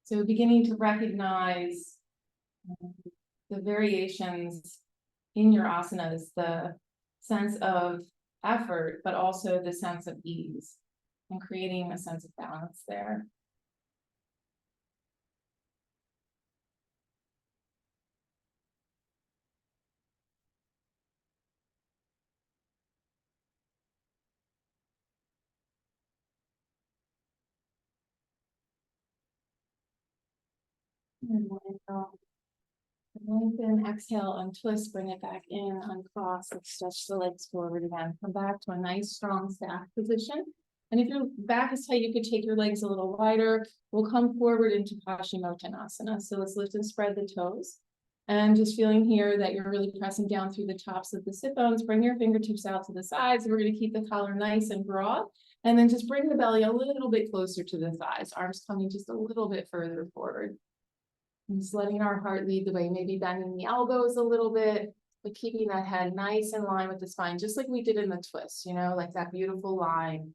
So beginning to recognize the variations in your asanas, the sense of effort, but also the sense of ease, and creating a sense of balance there. And lengthen, exhale, untwist, bring it back in, uncross, and stretch the legs forward again. Come back to a nice, strong stack position. And if your back is tight, you could take your legs a little wider. We'll come forward into Paschimottanasana. So let's lift and spread the toes. And just feeling here that you're really pressing down through the tops of the sit bones. Bring your fingertips out to the sides. We're going to keep the collar nice and broad. And then just bring the belly a little bit closer to the thighs. Arms coming just a little bit further forward. And just letting our heart lead the way, maybe bending the elbows a little bit, but keeping that head nice in line with the spine, just like we did in the twist, you know, like that beautiful line.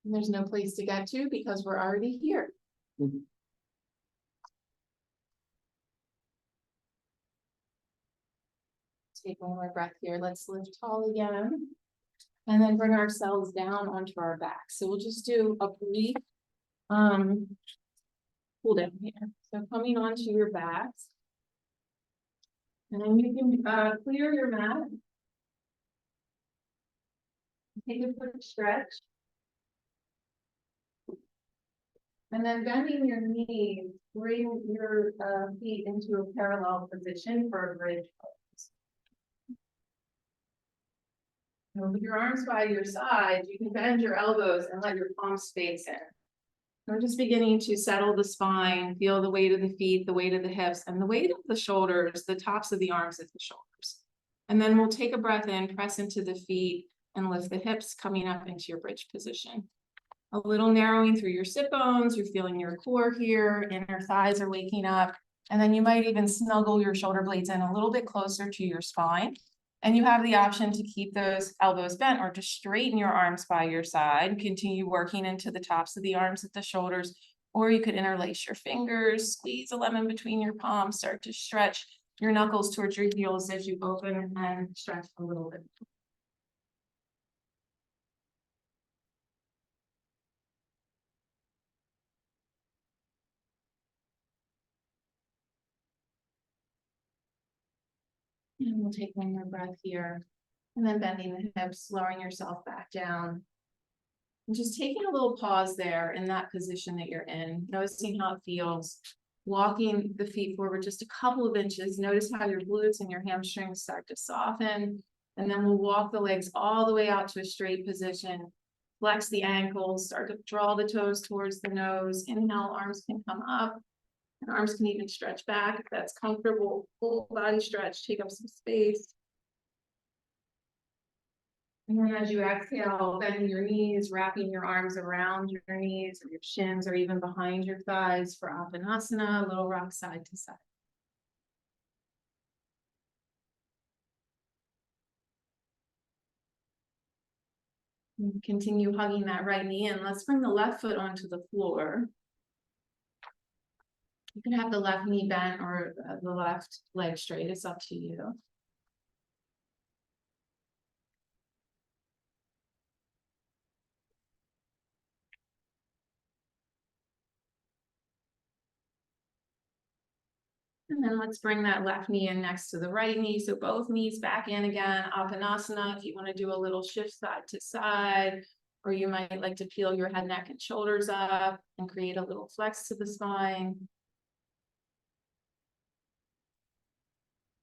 And there's no place to get to because we're already here. Mm-hmm. Take one more breath here. Let's lift tall again. And then bring ourselves down onto our back. So we'll just do a brief pull down here. So coming onto your backs. And then you can clear your mat. Take a quick stretch. And then bending your knees, bring your feet into a parallel position for a bridge pose. So with your arms by your side, you can bend your elbows and let your palms face in. We're just beginning to settle the spine, feel the weight of the feet, the weight of the hips, and the weight of the shoulders, the tops of the arms at the shoulders. And then we'll take a breath in, press into the feet, and lift the hips, coming up into your bridge position. A little narrowing through your sit bones, you're feeling your core here, inner thighs are waking up, and then you might even snuggle your shoulder blades in a little bit closer to your spine. And you have the option to keep those elbows bent or to straighten your arms by your side, continue working into the tops of the arms at the shoulders, or you could interlace your fingers, squeeze a lemon between your palms, start to stretch your knuckles towards your heels as you open and stretch a little bit. And we'll take one more breath here. And then bending the hips, lowering yourself back down. And just taking a little pause there in that position that you're in, noticing how it feels. Walking the feet forward just a couple of inches. Notice how your glutes and your hamstrings start to soften. And then we'll walk the legs all the way out to a straight position. Flex the ankles, start to draw the toes towards the nose. Inhale, arms can come up. And arms can even stretch back if that's comfortable. Full body stretch, take up some space. And then as you exhale, bend your knees, wrapping your arms around your knees or your shins or even behind your thighs for Uttanasana, little rock side to side. And continue hugging that right knee in. Let's bring the left foot onto the floor. You can have the left knee bent or the left leg straight. It's up to you. And then let's bring that left knee in next to the right knee. So both knees back in again. Uttanasana, if you want to do a little shift side to side, or you might like to peel your head, neck, and shoulders up and create a little flex to the spine.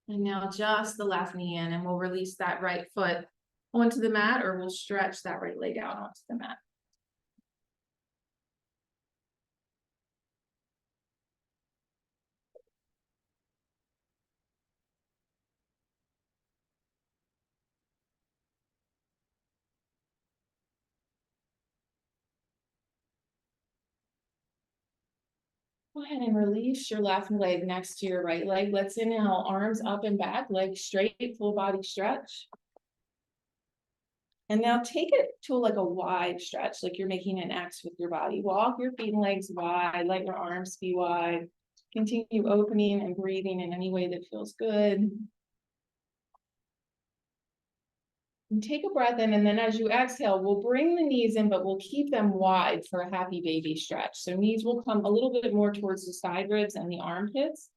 And now just the left knee in, and we'll release that right foot onto the mat, or we'll stretch that right leg out onto the mat. Go ahead and release your left leg next to your right leg. Let's inhale, arms up and back, legs straight, full body stretch. And now take it to like a wide stretch, like you're making an X with your body. Walk your feet and legs wide, let your arms be wide. Continue opening and breathing in any way that feels good. And take a breath in, and then as you exhale, we'll bring the knees in, but we'll keep them wide for a happy baby stretch. So knees will come a little bit more towards the side ribs and the armpits.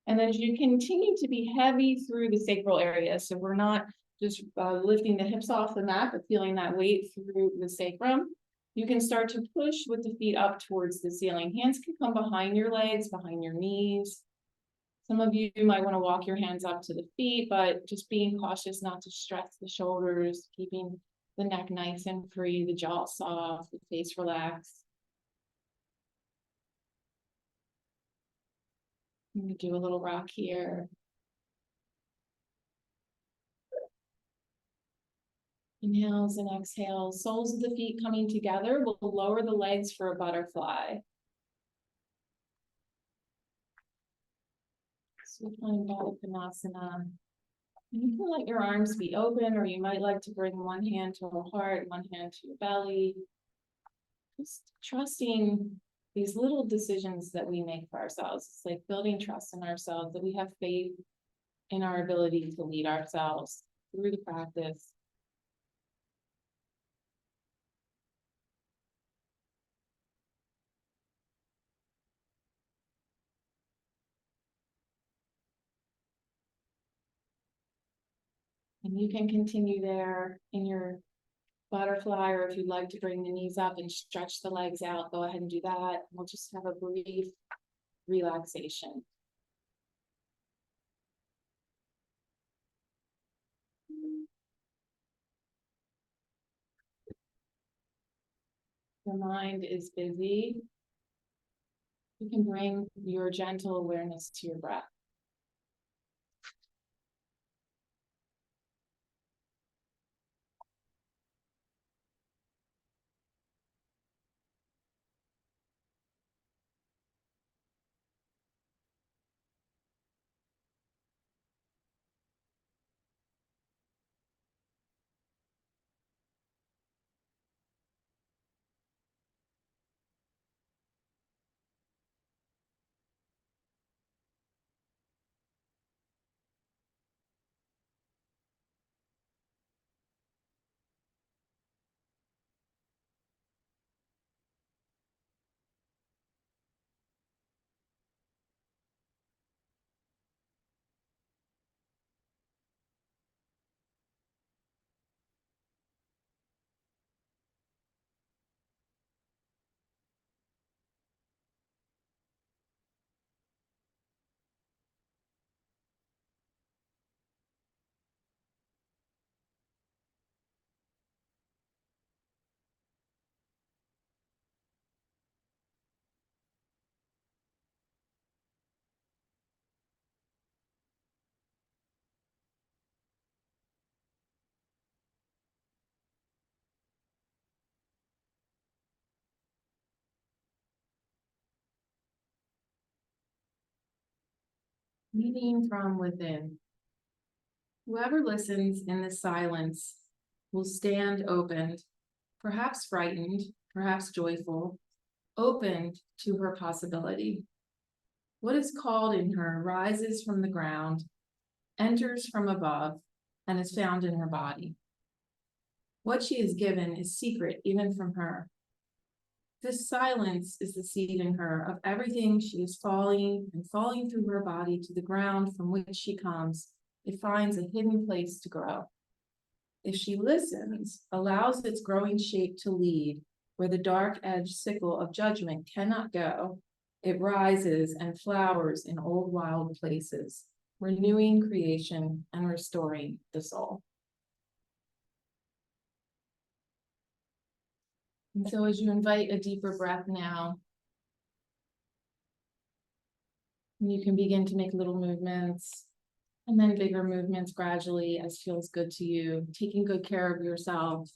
And then as you continue to be heavy through the sacral area, so we're not just lifting the hips off the mat, but feeling that weight through the sacrum, you can start to push with the feet up towards the ceiling. Hands can come behind your legs, behind your knees. Some of you might want to walk your hands up to the feet, but just being cautious not to stress the shoulders, keeping the neck nice and free, the jaw soft, the face relaxed. I'm going to do a little rock here. Inhales and exhales, soles of the feet coming together. We'll lower the legs for a butterfly. Supine Baddha. You can let your arms be open, or you might like to bring one hand to your heart, one hand to your belly. Just trusting these little decisions that we make for ourselves. It's like building trust in ourselves, that we have faith in our ability to lead ourselves through the practice. And you can continue there in your butterfly, or if you'd like to bring the knees up and stretch the legs out, go ahead and do that. We'll just have a brief relaxation. Your mind is busy. You can bring your gentle awareness to your breath. Leading from within. Whoever listens in the silence will stand opened, perhaps frightened, perhaps joyful, opened to her possibility. What is called in her rises from the ground, enters from above, and is found in her body. What she is given is secret even from her. This silence is the seed in her of everything she is falling and falling through her body to the ground from which she comes. It finds a hidden place to grow. If she listens, allows its growing shape to lead where the dark-edged sickle of judgment cannot go, it rises and flowers in old wild places, renewing creation and restoring the soul. And so as you invite a deeper breath now, you can begin to make little movements and then bigger movements gradually as feels good to you, taking good care of yourself,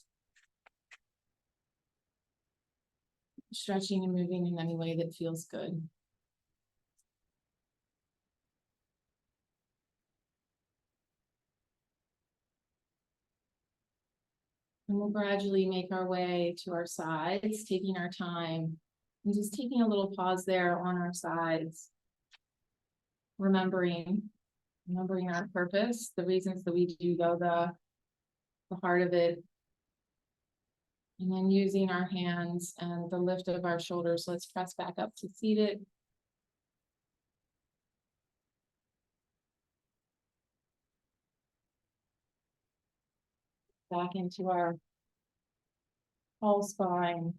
stretching and moving in any way that feels good. And we'll gradually make our way to our sides, taking our time and just taking a little pause there on our sides. Remembering our purpose, the reasons that we do yoga, the heart of it. And then using our hands and the lift of our shoulders. Let's press back up to seated. Back into our whole spine.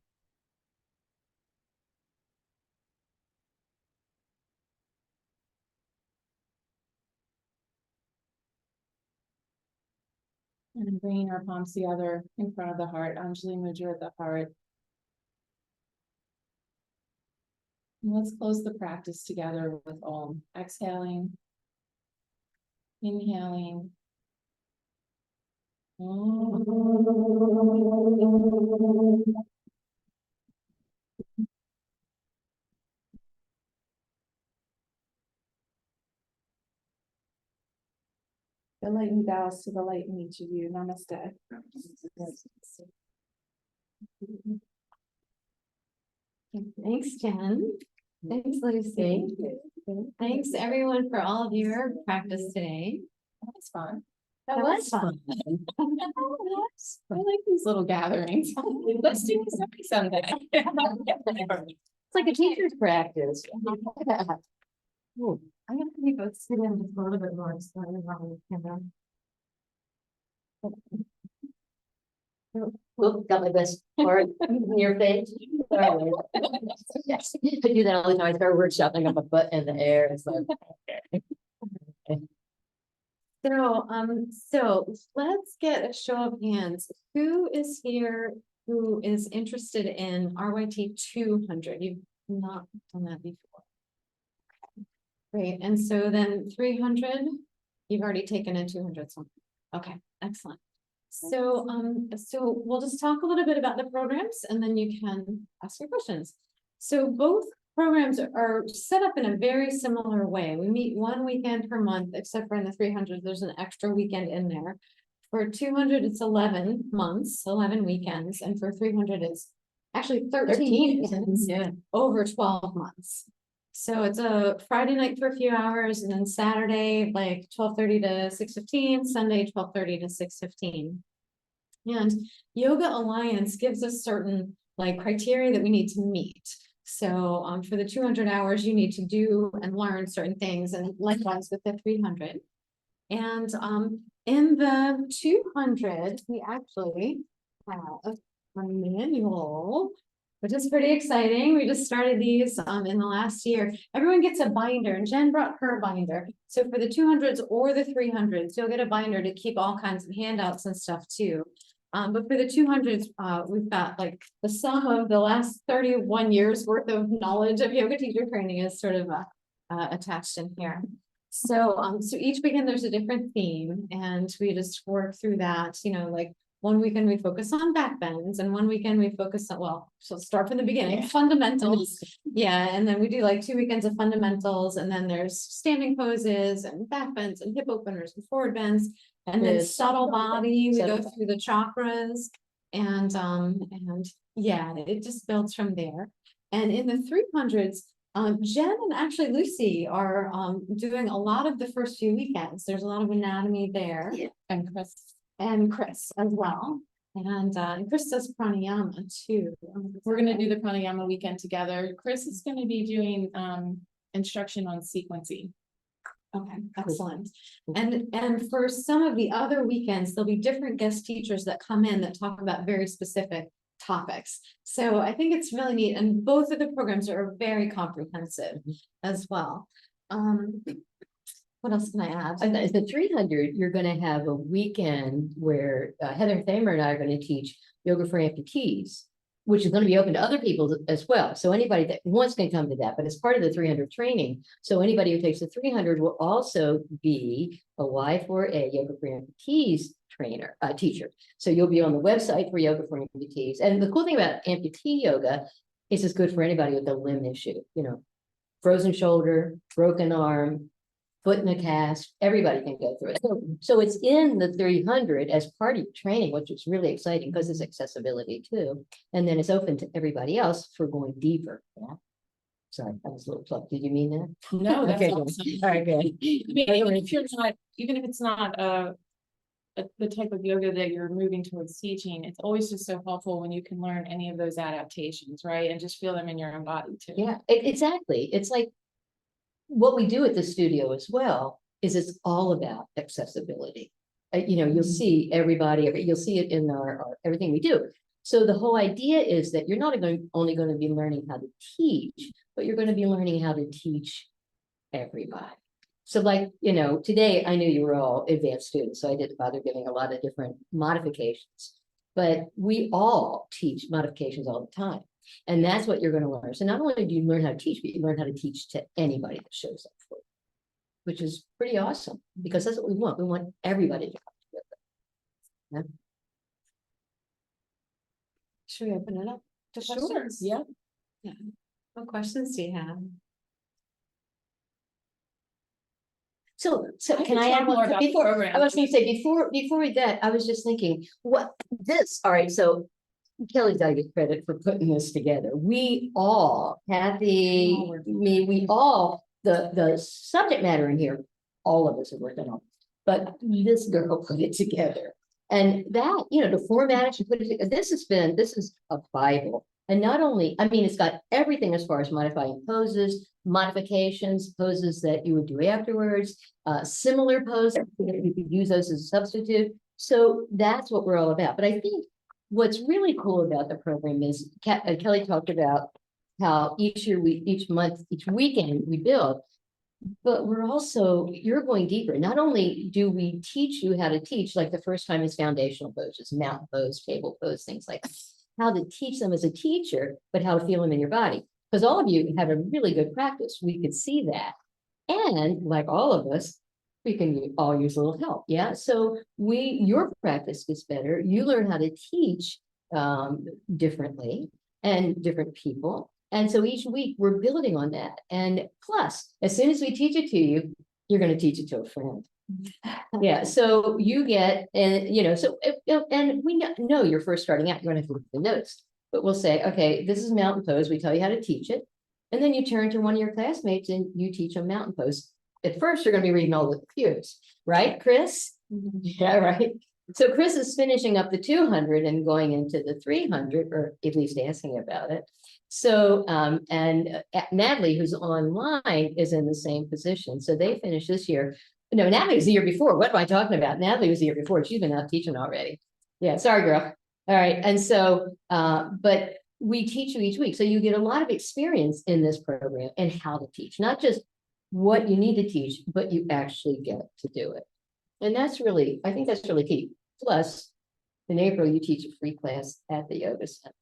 And bringing our palms together in front of the heart. Anjali Mudra at the heart. And let's close the practice together with Om. Exhaling. Inhaling. Om. The light and bows to the light in each of you. Namaste. Thanks, Jen. Thanks, Lucy. Thanks, everyone, for all of your practice today. That was fun. That was fun. I like these little gatherings. Let's do this every Sunday. It's like a teacher's practice. I'm gonna be both sit in just a little bit more. So I don't know, camera. Look, got my best part in your face. Yes, I do that all the time. I start workshopping up my butt in the air. It's like, So let's get a show of hands. Who is here who is interested in RYT200? You've not done that before. Okay. Great. And so then 300, you've already taken a 200 something. Okay, excellent. So, so we'll just talk a little bit about the programs and then you can ask your questions. So both programs are set up in a very similar way. We meet one weekend per month, except for in the 300, there's an extra weekend in there. For 200, it's 11 months, 11 weekends, and for 300, it's actually 13 weekends over 12 months. So it's a Friday night for a few hours, and then Saturday, like 12:30 to 6:15, Sunday 12:30 to 6:15. And Yoga Alliance gives us certain like criteria that we need to meet. So for the 200 hours, you need to do and learn certain things, and likewise with the 300. And in the 200, we actually have a manual, which is pretty exciting. We just started these in the last year. Everyone gets a binder, and Jen brought her binder. So for the 200s or the 300s, you'll get a binder to keep all kinds of handouts and stuff too. But for the 200s, we've got like the sum of the last 31 years worth of knowledge of yoga teacher training is sort of attached in here. So, so each weekend there's a different theme, and we just work through that. You know, like one weekend we focus on back bends, and one weekend we focus on, well, so start from the beginning, fundamentals. Yeah, and then we do like 2 weekends of fundamentals, and then there's standing poses and back bends and hip openers and forward bends, and then subtle body. We go through the chakras, and yeah, it just builds from there. And in the 300s. Jen and actually Lucy are doing a lot of the first few weekends. There's a lot of anatomy there. Yeah. And Chris as well. And Chris does pranayama too. We're going to do the pranayama weekend together. Chris is going to be doing instruction on sequencing. Okay, excellent. And for some of the other weekends, there'll be different guest teachers that come in that talk about very specific topics. So I think it's really neat, and both of the programs are very comprehensive as well. What else can I add? the 300, you're going to have a weekend where Heather Thamer and I are going to teach yoga for amputees, which is going to be open to other people as well. So anybody that wants can come to that, but it's part of the 300 training. So anybody who takes the 300 will also be a Y4A yoga for amputees teacher. So you'll be on the website for yoga for amputees. And the cool thing about amputee yoga is it's good for anybody with a limb issue, you know, frozen shoulder, broken arm, foot in a cast, everybody can go through it. So it's in the 300 as part of your training, which is really exciting because it's accessibility too. And then it's open to everybody else for going deeper. Yeah. Sorry, that was a little plug. Did you mean that? No, that's Okay, good. awesome. All right, good. I mean, even if you're not, even if it's not the type of yoga that you're moving towards teaching, it's always just so helpful when you can learn any of those adaptations, right? And just feel them in your own body too. Yeah, exactly. It's like what we do at the studio as well is it's all about accessibility. You'll see everybody, you'll see it in our everything we do. So the whole idea is that you're not only going to be learning how to teach, but you're going to be learning how to teach everybody. So like, today I knew you were all advanced students, so I didn't bother giving a lot of different modifications, but we all teach modifications all the time. And that's what you're going to learn. So not only do you learn how to teach, but you learn how to teach to anybody that shows up for you, which is pretty awesome because that's what we want. We want everybody to come together. Yeah. Should we open it up to Sure. questions? Yeah. What questions do you have? So I can could I talk add more one about before? the program. I was going to say before we that, I was just thinking, all right, so Kelly's got to get credit for putting this together. We all have the subject matter in here, all of us are working on, but this girl put it together. And that, to format it, she put it together. This is a Bible. And not only, I mean, it's got everything as far as modifying poses, modifications, poses that you would do afterwards, similar poses, you could use those as a substitute. So that's what we're all about. But I think what's really cool about the program is Kelly talked about how each month, each weekend we build, but you're going deeper. Not only do we teach you how to teach, like the first time is foundational poses, mountain pose, table pose, things like that, how to teach them as a teacher, but how to feel them in your body. Because all of you have a really good practice. We could see that. And like all of us, we can all use a little help. Yeah. So your practice gets better. You learn how to teach differently and different people. And so each week we're building on that. And plus, as soon as we teach it to you, you're going to teach it to a friend. Yeah. So you get, and and we know you're first starting out, you're going to have to look at the notes, but we'll say, okay, this is mountain pose. We tell you how to teach it. And then you turn to one of your classmates and you teach them mountain pose. At first, you're going to be reading all the cues, right, Chris? Mm-hmm. Yeah, right. So Chris is finishing up the 200 and going into the 300, or at least asking about it. So, and Natalie, who's online, is in the same position. So they finished this year. No, Natalie was the year before. What am I talking about? Natalie was the year before. She's been out teaching already. Yeah, sorry, girl. All right. And so, but we teach you each week. So you get a lot of experience in this program and how to teach, not just what you need to teach, but you actually get to do it. And I think that's really key. Plus, in April, you teach a free class at the yoga center.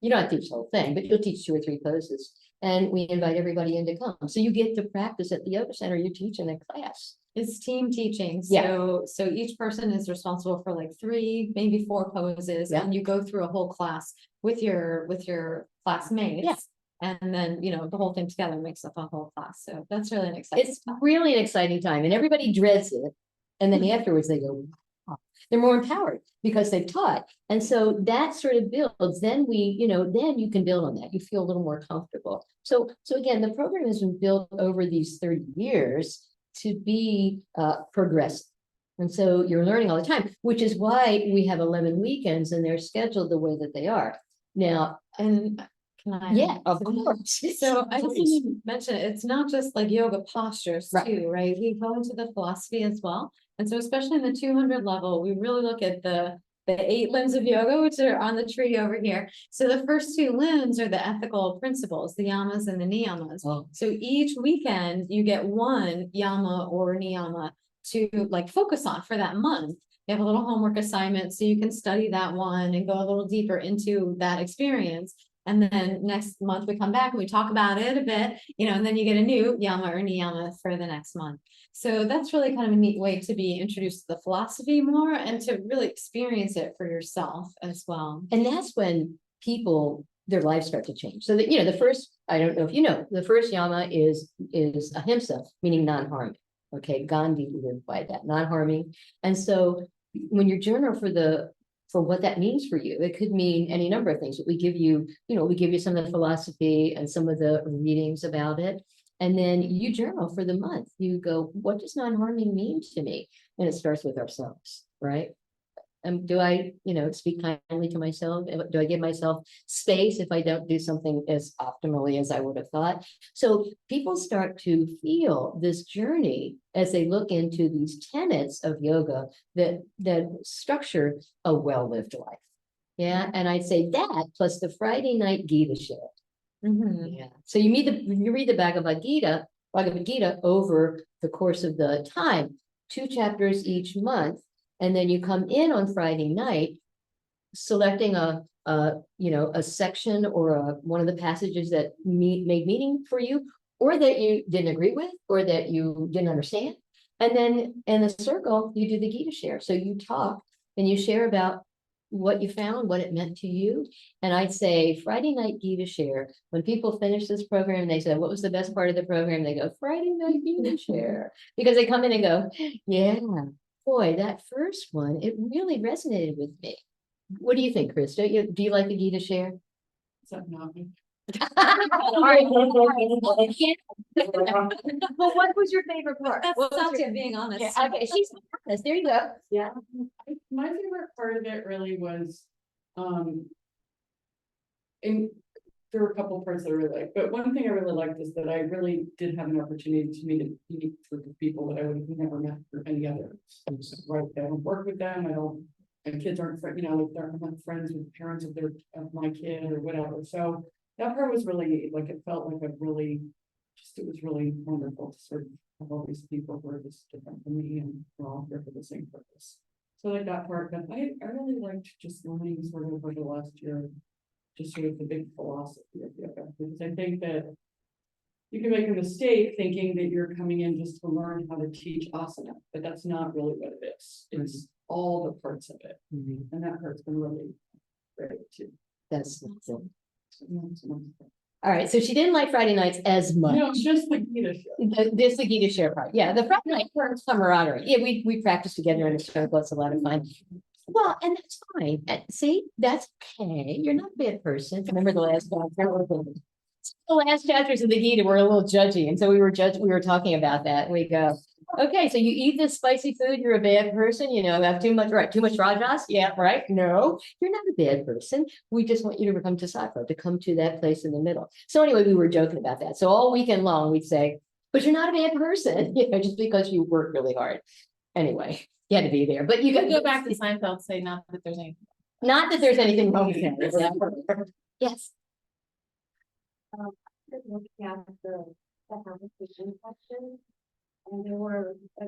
You don't have to teach the whole thing, but you'll teach 2 or 3 poses. And we invite everybody in to come. So you get to practice at the yoga center, you're teaching a class. It's team teaching. Yeah. So each person is responsible for like 3, maybe 4 poses, Yeah. and you go through a whole class with your classmates. Yeah. And then, the whole thing together makes up a whole class. So that's really an exciting. It's really an exciting time, and everybody dreads it. And then afterwards they go, wow. They're more empowered because they've taught. And so that sort of builds, then then you can build on that. You feel a little more comfortable. So again, the program has been built over these 30 years to be progressive. And so you're learning all the time, which is why we have 11 weekends and they're scheduled the way that they are. Now, And can I? yeah, of course. So I didn't mention it. It's not just like yoga postures Right. too, right? We go into the philosophy as well. And so especially in the 200 level, we really look at the 8 limbs of yoga, which are on the tree over here. So the first 2 limbs are the ethical principles, the yamas and the niyamas. Oh. So each weekend you get one yama or niyama to like focus on for that month. You have a little homework assignment so you can study that one and go a little deeper into that experience. And then next month we come back and we talk about it a bit, and then you get a new yama or niyama for the next month. So that's really kind of a neat way to be introduced to the philosophy more and to really experience it for yourself as well. And that's when people their lives start to change. So that, the first, I don't know if you know, the first yama is ahimsa, meaning non-harming. Okay, Gandhi lived by that, non-harming. And so when you journal for what that means for you, it could mean any number of things. But we give you, we give you some of the philosophy and some of the readings about it. And then you journal for the month. You go, what does non-harming mean to me? And it starts with ourselves, right? Do I, speak kindly to myself? Do I give myself space if I don't do something as optimally as I would have thought? So people start to feel this journey as they look into these tenets of yoga that structure a well-lived life. Yeah, and I'd say that plus the Friday night Gita share. Yeah. So you read the Bhagavad Gita over the course of the time, 2 chapters each month. And then you come in on Friday night, selecting a section or one of the passages that made meaning for you, or that you didn't agree with, or that you didn't understand. And then in the circle, you do the Gita share. So you talk and you share about what you found, what it meant to you. And I'd say Friday night Gita share, when people finish this program, they say, what was the best part of the program? They go, Friday night Gita share, because they come in and go, yeah. Boy, that first one, it really resonated with me. What do you think, Krista? Do you like the Gita share? So, no. All right. Well, what was your favorite part? That's What was Satya your- being honest. Yeah, okay, she's honest. There you go. Yeah, my favorite part of it really was, and there were a couple of parts that I really liked, but one thing I really liked is that I really did have an opportunity to meet a unique group of people that I would have never met for any other. Right, I don't work with them, my kids aren't, I'm not friends with parents of my kid or whatever, so that part was really neat, like, it felt like it was really wonderful to sort of have all these people who are just different from me and we're all here for the same purpose. So like that part, but I really liked just learning sort of over the last year, just sort of the big philosophy of yoga, because I think that you can make a mistake thinking that you're coming in just to learn how to teach asana, but that's not really what it is. It's all the parts of it, and that part's been really great too. That's So, all right. So she didn't like Friday nights as much. no, just the Gita show. This the Gita share part. Yeah, the Friday night part's camaraderie. Yeah, we practice together in a circle. It's a lot of fun. Well, and that's fine. See, that's okay. You're not a bad person. Remember the last chapter? The last chapters of the Gita were a little judgy, and so we were talking about that. We go, okay, so you eat this spicy food, you're a bad person, have too much rajas? Yeah, right. No, you're not a bad person. We just want you to come to sattva, to come to that place in the middle. So anyway, we were joking about that. So all weekend long, we'd say, but you're not a bad person, just because you work really hard. Anyway, you had to be there, but you You got go back to Seinfeld, say not that there's anything. not that there's anything wrong with that. Yes. Looking at the competition question, and there were a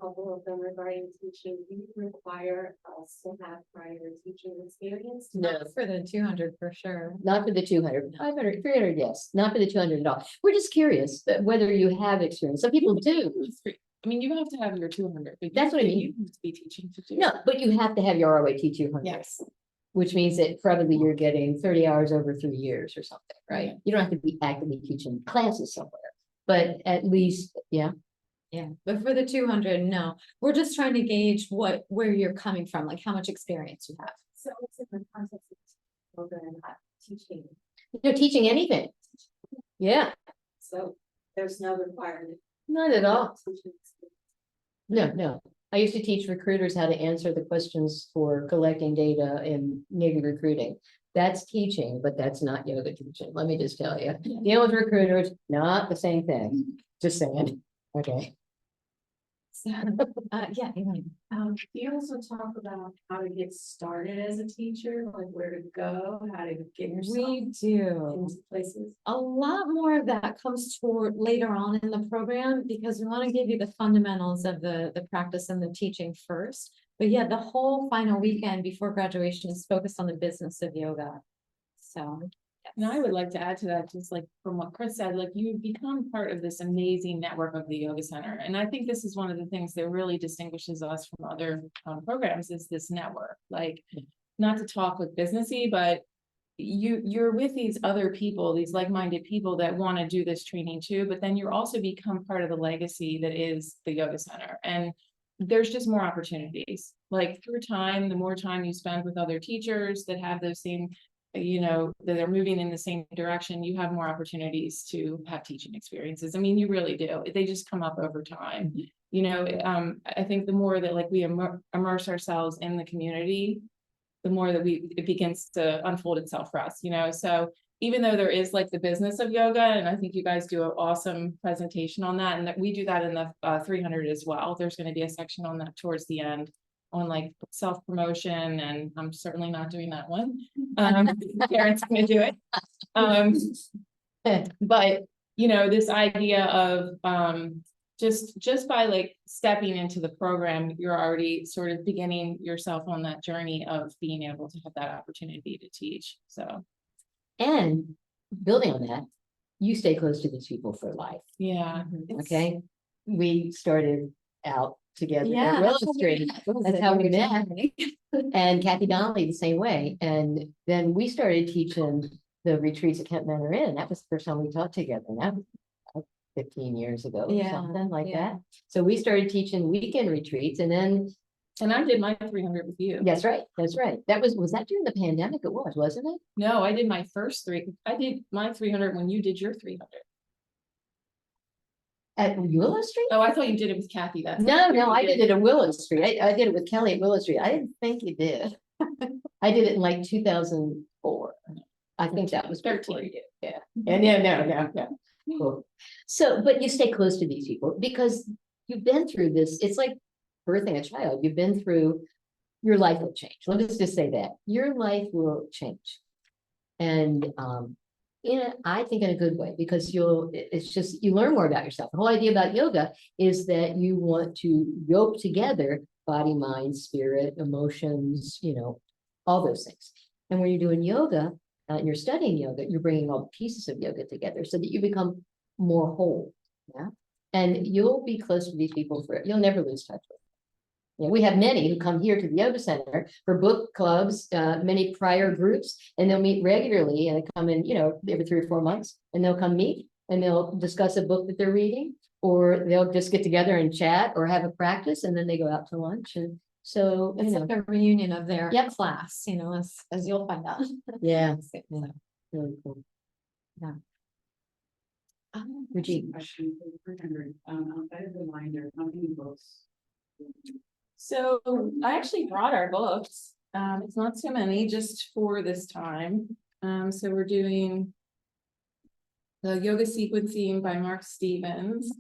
couple of them regarding teaching. Do you require us to have prior teaching experience? No. For the 200 for sure. Not for the 200, 500, 300, yes, not for the 200 at all. We're just curious whether you have experience. Some people do. I mean, you have to have your 200. But That's what I mean. You have to be teaching to do. No, but you have to have your RYT200. Yes. Which means that probably you're getting 30 hours over 3 years or something, right? Yeah. You don't have to be actively teaching classes somewhere, but at least, yeah. Yeah, but for the 200, no, we're just trying to gauge where you're coming from, like how much experience you have. So it's in the context of yoga and not teaching. You're teaching anything. Yeah, So there's no requirement. not at all. Teaching experience. No. I used to teach recruiters how to answer the questions for collecting data in Navy recruiting. That's teaching, but that's not yoga teaching. Let me just tell you, dealing with recruiters, not the same thing. Just saying. Okay. So, yeah, Elaine. You also talk about how to get started as a teacher, like where to go, how to get yourself We do. into places. A lot more of that comes toward later on in the program because we want to give you the fundamentals of the practice and the teaching first. But yeah, the whole final weekend before graduation is focused on the business of yoga. So. And I would like to add to that, just like from what Chris said, like you've become part of this amazing network of the Yoga Center. And I think this is one of the things that really distinguishes us from other programs is this network, like not to talk with businessy, but you're with these other people, these like-minded people that want to do this training too, but then you're also become part of the legacy that is the yoga center. And there's just more opportunities, like through time, the more time you spend with other teachers that have those same, that are moving in the same direction, you have more opportunities to have teaching experiences. I mean, you really do. They just come up over time. I think the more that like we immerse ourselves in the community, the more that it begins to unfold itself for us, so even though there is like the business of yoga, and I think you guys do an awesome presentation on that, and that we do that in the 300 as well. There's going to be a section on that towards the end on like self-promotion, and I'm certainly not doing that one. Karen's going to do it. But this idea of just by like stepping into the program, you're already sort of beginning yourself on that journey of being able to have that opportunity to teach. So, and building on that, you stay close to these people for life. yeah. Okay. We started out together Yeah, at Willow Street. That's how we met. And Kathy Donnelly the same way. And then we started teaching the retreats at Kent Manor Inn. That was the first time we taught together. And that was 15 years ago, Yeah, something like yeah. that. So we started teaching weekend retreats, and then I did my 300 with you. that's right. That was that during the pandemic? It was, wasn't it? No, I did my first I did my 300 when you did your 300. At Willow Street? Oh, I thought you did it with Kathy. No, I did it at Willow Street. I did it with Kelly at Willow Street. I didn't think you did. I did it in like 2004. I think that was 13. Yeah. And no. Cool. So, but you stay close to these people because you've been through this. It's like birthing a child. You've been through, your life will change. Let us just say that your life will change. And I think in a good way, because it's just, you learn more about yourself. The whole idea about yoga is that you want to yoke together body, mind, spirit, emotions, all those things. And when you're doing yoga, and you're studying yoga, you're bringing all the pieces of yoga together so that you become more whole. Yeah. And you'll be close to these people you'll never lose touch with them. We have many who come here to the yoga center for book clubs, many prior groups, and they'll meet regularly, and they come in, every 3 or 4 months, and they'll come meet and they'll discuss a book that they're reading, or they'll just get together and chat or have a practice, and then they go out to lunch. And so It's like a reunion of their Yep. class, as you'll find out. yeah, So, really cool. Question for the 300, outside of the reminder, how many books? So I actually brought our books. It's not so many, just for this time. So we're doing the Yoga Sequencing by Mark Stevens.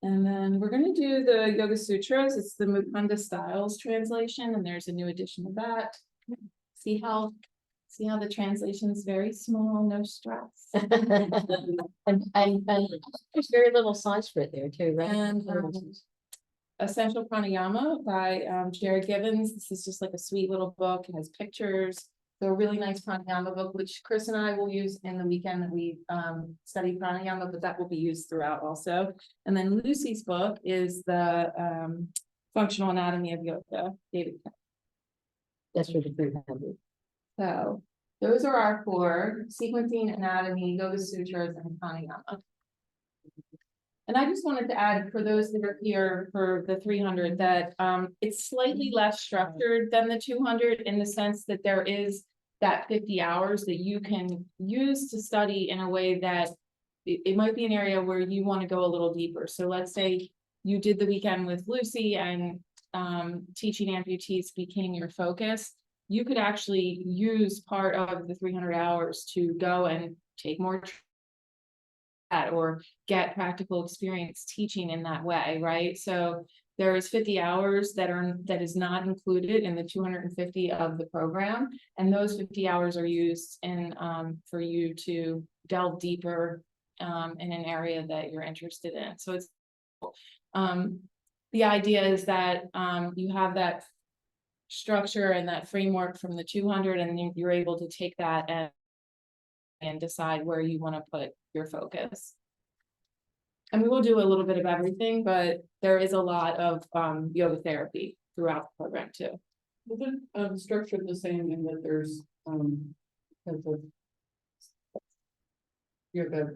And then we're going to do the Yoga Sutras. It's the Mukunda Styles translation, and there's a new edition of that. See how the translation is very small, no stress. and there's very little Sanskrit there too, right? And Essential Pranayama by Jared Gibbons. This is just like a sweet little book. It has pictures. So a really nice pranayama book, which Chris and I will use in the weekend that we study pranayama, but that will be used throughout also. And then Lucy's book is the Functional Anatomy of Yoga, David. That's for the 300. So those are our 4: sequencing, anatomy, Yoga Sutras, and pranayama. And I just wanted to add, for those that are here for the 300, that it's slightly less structured than the 200 in the sense that there is that 50 hours that you can use to study in a way that it might be an area where you want to go a little deeper. So let's say you did the weekend with Lucy and teaching amputees became your focus. You could actually use part of the 300 hours to go and take more or get practical experience teaching in that way, right? So there is 50 hours that is not included in the 250 of the program, and those 50 hours are used in for you to delve deeper in an area that you're interested in. So it's the idea is that you have that structure and that framework from the 200, and you're able to take that and decide where you want to put your focus. And we will do a little bit of everything, but there is a lot of yoga therapy throughout the program too. Is it structured the same in that there's because of yoga.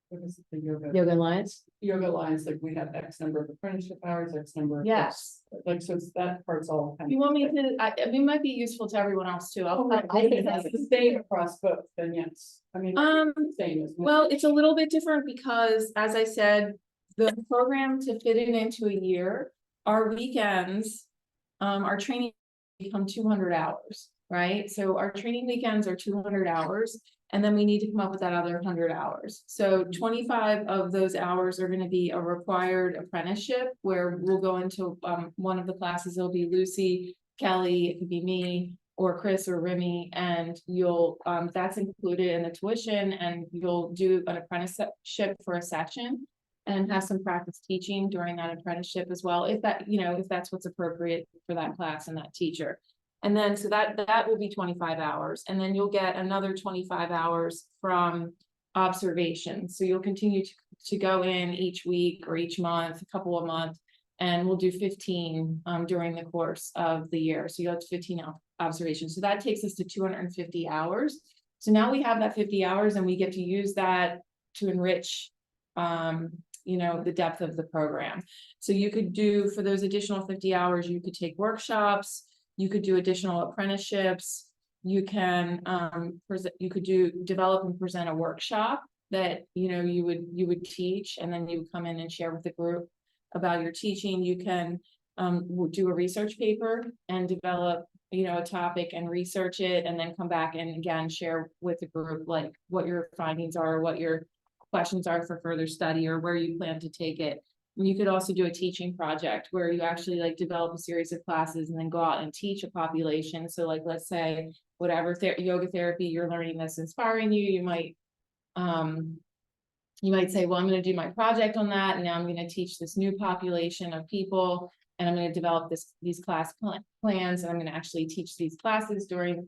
What is it, the yoga? Yoga Alliance? Yoga lines, like we have X number of apprenticeship hours, X number. Yes. Like, so it's that part's all. kind You of- want me to, it might be useful to everyone else too. I think that's the same across both, then yes, I mean. Same as. Well, it's a little bit different because, as I said, the program to fit it into a year, our weekends, our training become 200 hours, right? So our training weekends are 200 hours, and then we need to come up with that other 100 hours. So 25 of those hours are gonna be a required apprenticeship, where we'll go into, one of the classes, it'll be Lucy, Kelly, it could be me, or Chris or Remy, and you'll, that's included in the tuition, and you'll do an apprenticeship for a section and have some practice teaching during that apprenticeship as well, if that, if that's what's appropriate for that class and that teacher. And then, so that will be 25 hours, and then you'll get another 25 hours from observation. So you'll continue to go in each week or each month, a couple of months, and we'll do 15 during the course of the year. So you'll have 15 observations. So that takes us to 250 hours. So now we have that 50 hours, and we get to use that to enrich the depth of the program. So you could do, for those additional 50 hours, you could take workshops, you could do additional apprenticeships, you can develop and present a workshop that you would teach, and then you would come in and share with the group about your teaching. You can do a research paper and develop a topic and research it, and then come back and again share with the group like what your findings are, what your questions are for further study, or where you plan to take it. And you could also do a teaching project where you actually develop a series of classes and then go out and teach a population. So let's say whatever yoga therapy you're learning that's inspiring you, you might say, well, I'm going to do my project on that, and now I'm going to teach this new population of people, and I'm going to develop these class plans, and I'm going to actually teach these classes during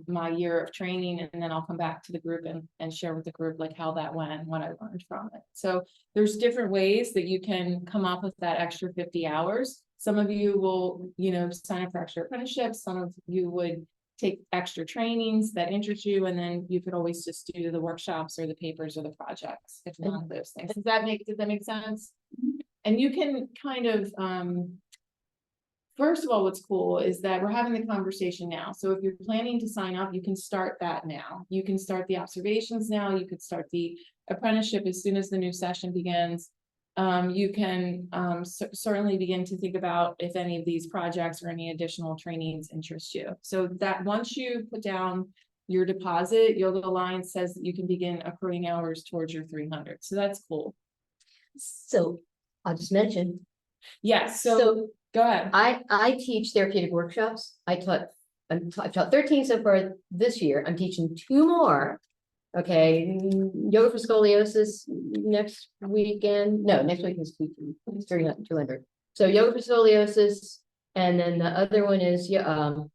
my year of training, and then I'll come back to the group and share with the group how that went and what I learned from it. So there's different ways that you can come up with that extra 50 hours. Some of you will, sign up for extra apprenticeships. Some of you would take extra trainings that interest you, and then you could always just do the workshops or the papers or the projects, if none of those things. Does that make sense? And you can kind of, first of all, what's cool is that we're having the conversation now. So if you're planning to sign up, you can start that now. You can start the observations now. You could start the apprenticeship as soon as the new session begins. You can certainly begin to think about if any of these projects or any additional trainings interest you. So that once you put down your deposit, Yoga Alliance says that you can begin accruing hours towards your 300. So that's cool. So I'll just mention. Yes. So go ahead. I teach therapeutic workshops. I've taught 13 so far this year. I'm teaching 2 more. Okay, yoga for scoliosis next weekend. No, next week is 200. So yoga for scoliosis, and then the other one is yoga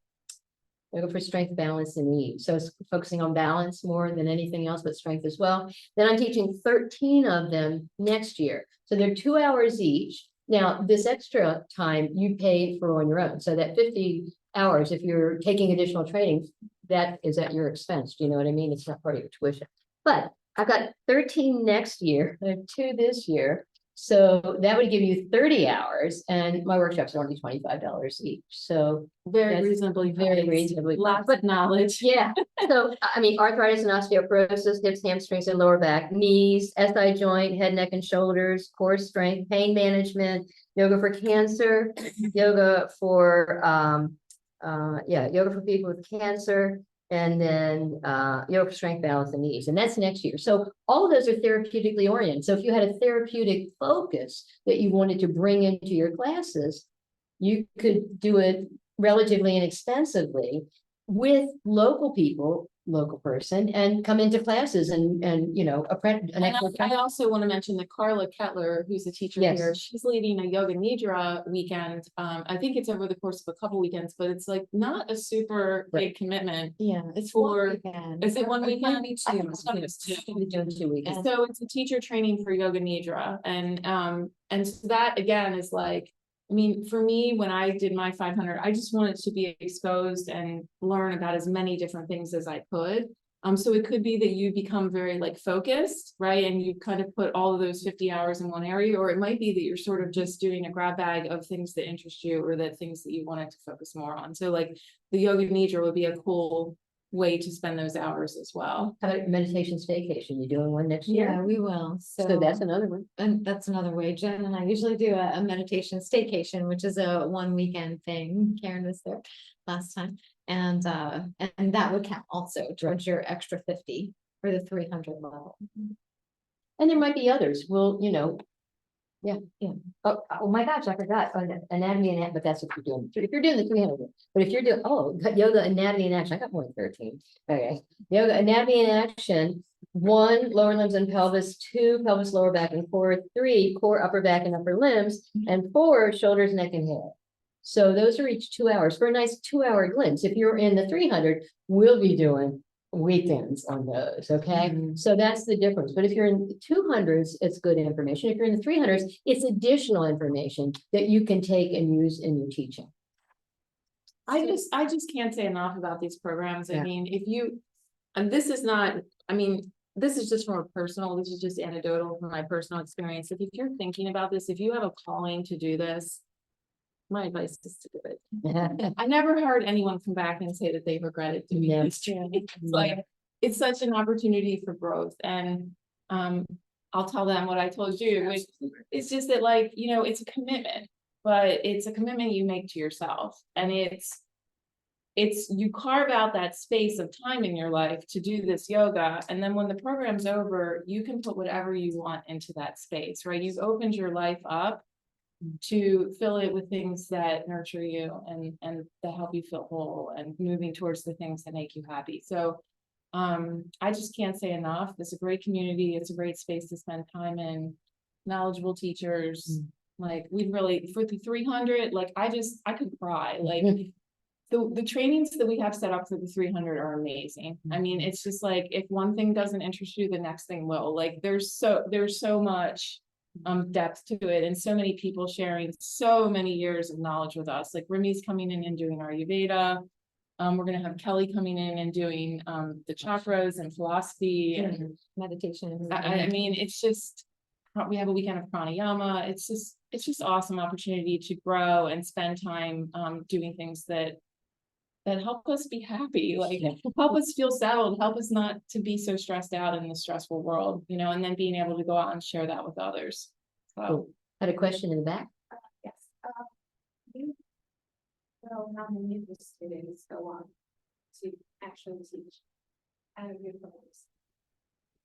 for strength, balance, and ease. So it's focusing on balance more than anything else, but strength as well. Then I'm teaching 13 of them next year. So they're 2 hours each. Now, this extra time you pay for on your own. So that 50 hours, if you're taking additional training, that is at your expense. Do you know what I mean? It's not part of your tuition. But I've got 13 next year, 2 this year. So that would give you 30 hours, and my workshops are only $25 each. So Very that's reasonably, very reasonably. lots of knowledge. Yeah. So, I mean, arthritis and osteoporosis, hips, hamstrings, and lower back, knees, SI joint, head, neck, and shoulders, core strength, pain management, yoga for cancer, yoga for, yoga for people with cancer, and then yoga for strength, balance, and ease. And that's next year. So all of those are therapeutically oriented. So if you had a therapeutic focus that you wanted to bring into your classes, you could do it relatively inexpensively with local people, local person, and come into classes and I also want to mention that Carla Kettler, who's a teacher Yes. here, she's leading a yoga nidra weekend. I think it's over the course of a couple weekends, but it's not a super big commitment. Yeah, it's For- one weekend. Is it one It weekend? might be two. I thought it was two. We're doing 2 weekends. So it's a teacher training for yoga nidra, and so that again is I mean, for me, when I did my 500, I just wanted to be exposed and learn about as many different things as I could. So it could be that you become very like focused, right? And you kind of put all of those 50 hours in one area, or it might be that you're sort of just doing a grab bag of things that interest you or that things that you wanted to focus more on. So like the yoga nidra would be a cool way to spend those hours as well. How about meditation staycation? You doing one next year? Yeah, we will. So that's another one. And that's another way. Jen and I usually do a meditation staycation, which is a 1 weekend thing. Karen was there last time. And that would count also towards your extra 50 for the 300 level. And there might be others. Well, you know. Yeah. Oh my gosh, I forgot. Anatomy and but that's what you're doing. If you're doing the 300, but if you're doing yoga, anatomy and action, I got more than 13. Okay. Yoga, anatomy and action. 1, lower limbs and pelvis. 2, pelvis, lower back and core. 3, core, upper back and upper limbs. And 4, shoulders, neck and head. So those are each 2 hours for a nice 2-hour glimpse. If you're in the 300, we'll be doing weekends on those. Okay. So that's the difference. But if you're in the 200s, it's good information. If you're in the 300s, it's additional information that you can take and use in your teaching. I just can't say enough about these programs. I Yeah. mean, if you, and this is not, I mean, this is just from a personal, this is just anecdotal from my personal experience. If you're thinking about this, if you have a calling to do this, my advice is to do it. I never heard anyone come back and say that they regretted doing Yeah. this. It's like, it's such an opportunity for growth. And I'll tell them what I told you, which it's just that, like, you know, it's a commitment, but it's a commitment you make to yourself. And it's you carve out that space of time in your life to do this yoga. And then when the program's over, you can put whatever you want into that space, right? You've opened your life up to fill it with things that nurture you and that help you feel whole and moving towards the things that make you happy. So I just can't say enough. It's a great community. It's a great space to spend time in. Knowledgeable teachers. Like we really, for the 300, like I could cry. Like the trainings that we have set up for the 300 are amazing. I mean, it's just like, if one thing doesn't interest you, the next thing will. Like there's so much depth to it, and so many people sharing so many years of knowledge with us. Like Rimi's coming in and doing Ayurveda. We're gonna have Kelly coming in and doing the chakras and philosophy and Meditation. I mean, it's just, we have a weekend of pranayama. It's just awesome opportunity to grow and spend time doing things that help us be happy, like help us feel settled, help us not to be so stressed out in the stressful world, you know, and then being able to go out and share that with others. So Had a question in the back? Yes. You know how many of the students go on to actually teach out of your programs?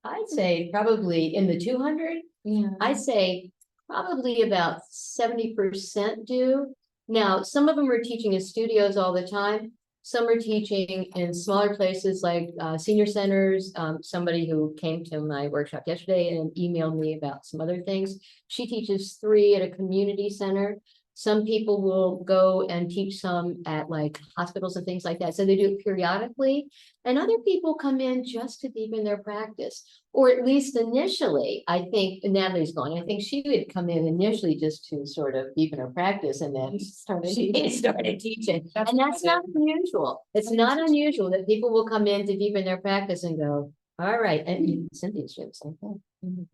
I'd say probably in the 200. Yeah. I'd say probably about 70% do. Now, some of them are teaching in studios all the time. Some are teaching in smaller places like senior centers. Somebody who came to my workshop yesterday and emailed me about some other things. She teaches 3 at a community center. Some people will go and teach some at like hospitals and things like that. So they do it periodically. And other people come in just to deepen their practice, or at least initially. I think Natalie's gone. I think she would come in initially just to sort of deepen her practice, and then she started teaching. And that's not unusual. It's not unusual that people will come in to deepen their practice and go, all right. And Cynthia's doing the same thing.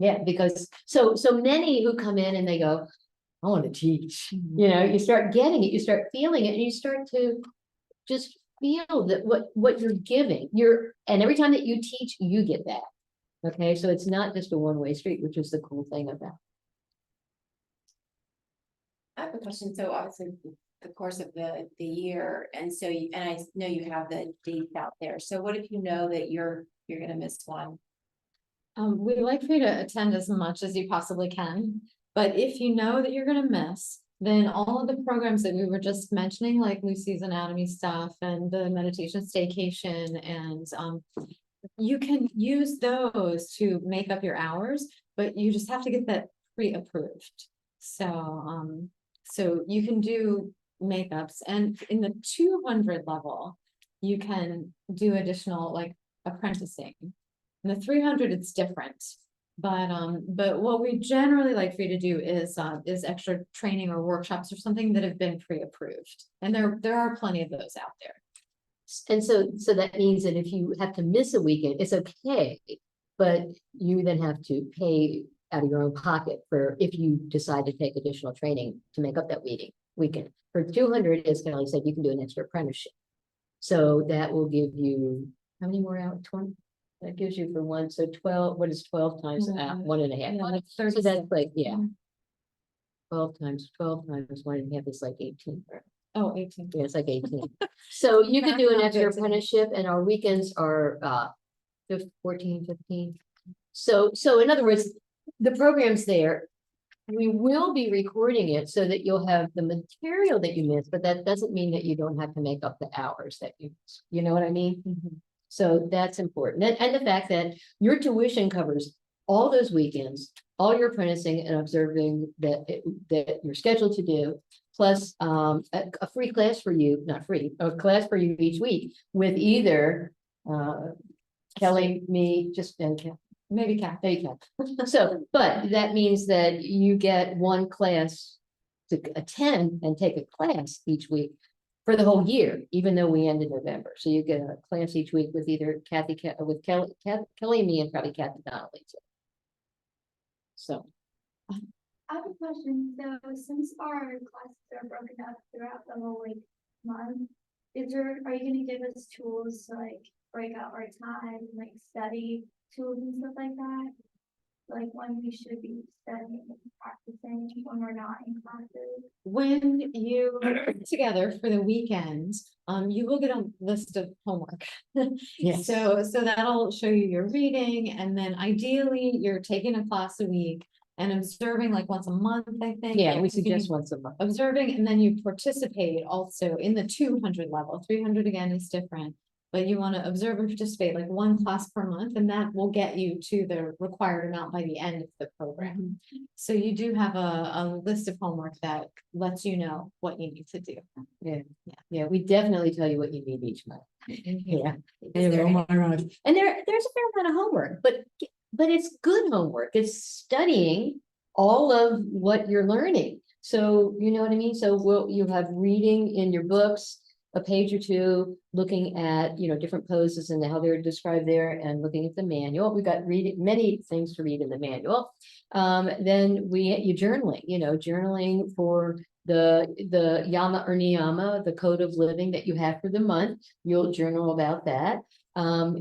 Yeah, because so many who come in and they go, I want to teach. You know, you start getting it, you start feeling it, and you start to just feel that what you're giving, and every time that you teach, you get that. Okay, so it's not just a one-way street, which is the cool thing about it. I have a question. So obviously the course of the year, and so and I know you have the dates out there. So what if you know that you're gonna miss one? We'd like for you to attend as much as you possibly can, but if you know that you're gonna miss, then all of the programs that we were just mentioning, like Lucy's anatomy stuff and the meditation staycation, and you can use those to make up your hours, but you just have to get that pre-approved. So you can do makeups, and in the 200 level, you can do additional like apprenticing. In the 300, it's different. But what we generally like for you to do is extra training or workshops or something that have been pre-approved. And there are plenty of those out there. And so that means that if you have to miss a weekend, it's okay, but you then have to pay out of your own pocket for if you decide to take additional training to make up that weekend. For 200, as Kelly said, you can do an extra apprenticeship. So that will give you, how many more hours? 20? That gives you for one, so 12, what is 12 times Yeah. 1.5? Yeah, that's So 36. that's like, yeah. Mhm. 12 times 1.5 is like 18. Right? Oh, 18. Yeah, it's like 18. So you could do an Not extra good today. apprenticeship, and our weekends are 14, 15. So in other words, the program's there. We will be recording it so that you'll have the material that you missed, but that doesn't mean that you don't have to make up the hours that you know what I mean? So that's important. And the fact that your tuition covers all those weekends, all your apprenticing and observing that you're scheduled to do, plus a free class for you, not free, a class for you each week with either Kelly, me, just and Maybe Kathy. there you go. So, but that means that you get one class to attend and take a class each week for the whole year, even though we end in November. So you get a class each week with either with Kelly and me, and probably Kathy Donnelly too. So, I have a question. So since our classes are broken up throughout the whole like month, are you gonna give us tools to like break out our time, like study tools and stuff like that? Like when we should be studying and practicing when we're not in classes? When you get together for the weekend, you will get a list of homework. Yes. So that'll show you your reading, and then ideally you're taking a class a week and observing like once a month, I think. yeah, we You can suggest once a month. observing, and then you participate also in the 200 level. 300 again is different, but you want to observe and participate like one class per month, and that will get you to the required amount by the end of the program. So you do have a list of homework that lets you know what you need to do. Yeah, we definitely tell you what you need each month. Yeah. Is there any- And there's a fair amount of homework, but it's good homework. It's studying all of what you're learning. So you know what I mean? So you have reading in your books, a page or two, looking at, different poses and how they're described there, and looking at the manual. We've got many things to read in the manual. Then you journaling, journaling for the yama or niyama, the code of living that you have for the month. You'll journal about that.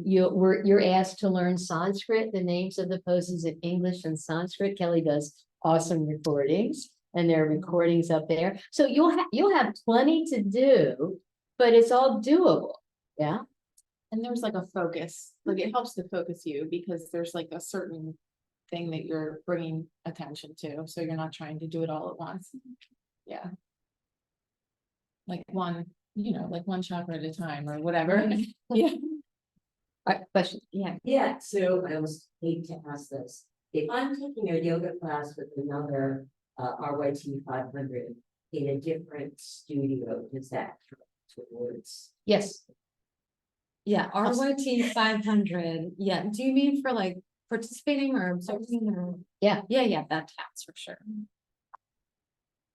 You're asked to learn Sanskrit, the names of the poses in English and Sanskrit. Kelly does awesome recordings, and there are recordings up there. So you'll have plenty to do, but it's all doable. Yeah. And there's like a focus, like it helps to focus you because there's like a certain thing that you're bringing attention to. So you're not trying to do it all at once. Yeah. Like one chakra at a time or whatever. Yeah. All right, question. Yeah. Yeah, so I almost hate to ask this. If I'm taking a yoga class with another RYT200 in a different studio, does that count towards? Yes. Yeah, RYT 500. Yeah, do you mean for like participating or observing or? Yeah. Yeah, that counts for sure.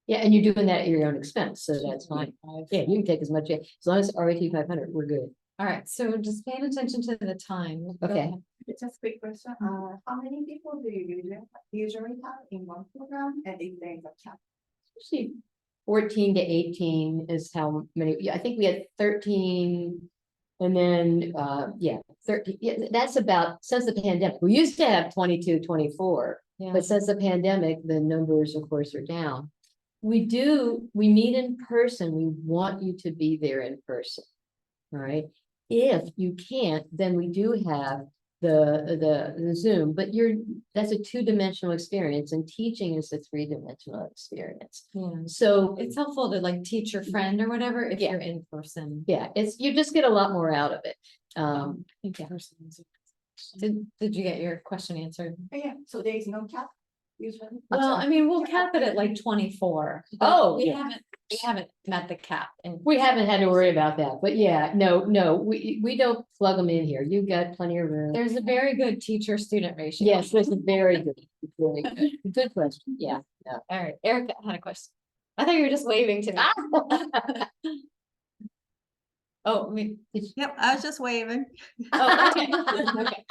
Yeah, and you're doing that at your own expense, so that's fine. Yeah, you can take as much, as long as RYT 500, we're good. All right, so just paying attention to the time. Go Okay. ahead. Just a quick question. How many people do you usually have in one program and these days of chat? Usually 14 to 18 is how many, yeah, I think we had 13. And then, 13, yeah, that's about, since the pandemic, we used to have 22, 24, Yeah. but since the pandemic, the numbers, of course, are down. We meet in person. We want you to be there in person. All right. If you can't, then we do have the Zoom, but that's a 2-dimensional experience, and teaching is a 3-dimensional experience. Yeah. So It's helpful to like teach your friend or whatever if Yeah. you're in person. yeah, you just get a lot more out of it. Did you get your question answered? Yeah, so there is no chat. Well, I mean, we'll cap it at like 24. but Oh, we yeah. haven't met the cap, and We haven't had to worry about that, but yeah, no, we don't plug them in here. You've got plenty of room. there's a very good teacher-student ratio. Yes, this is very good, very good. Good question, yeah. All right, Erica had a question. I thought you were just waving to me. Oh, me. Yep, I was just waving. Oh, okay. Okay.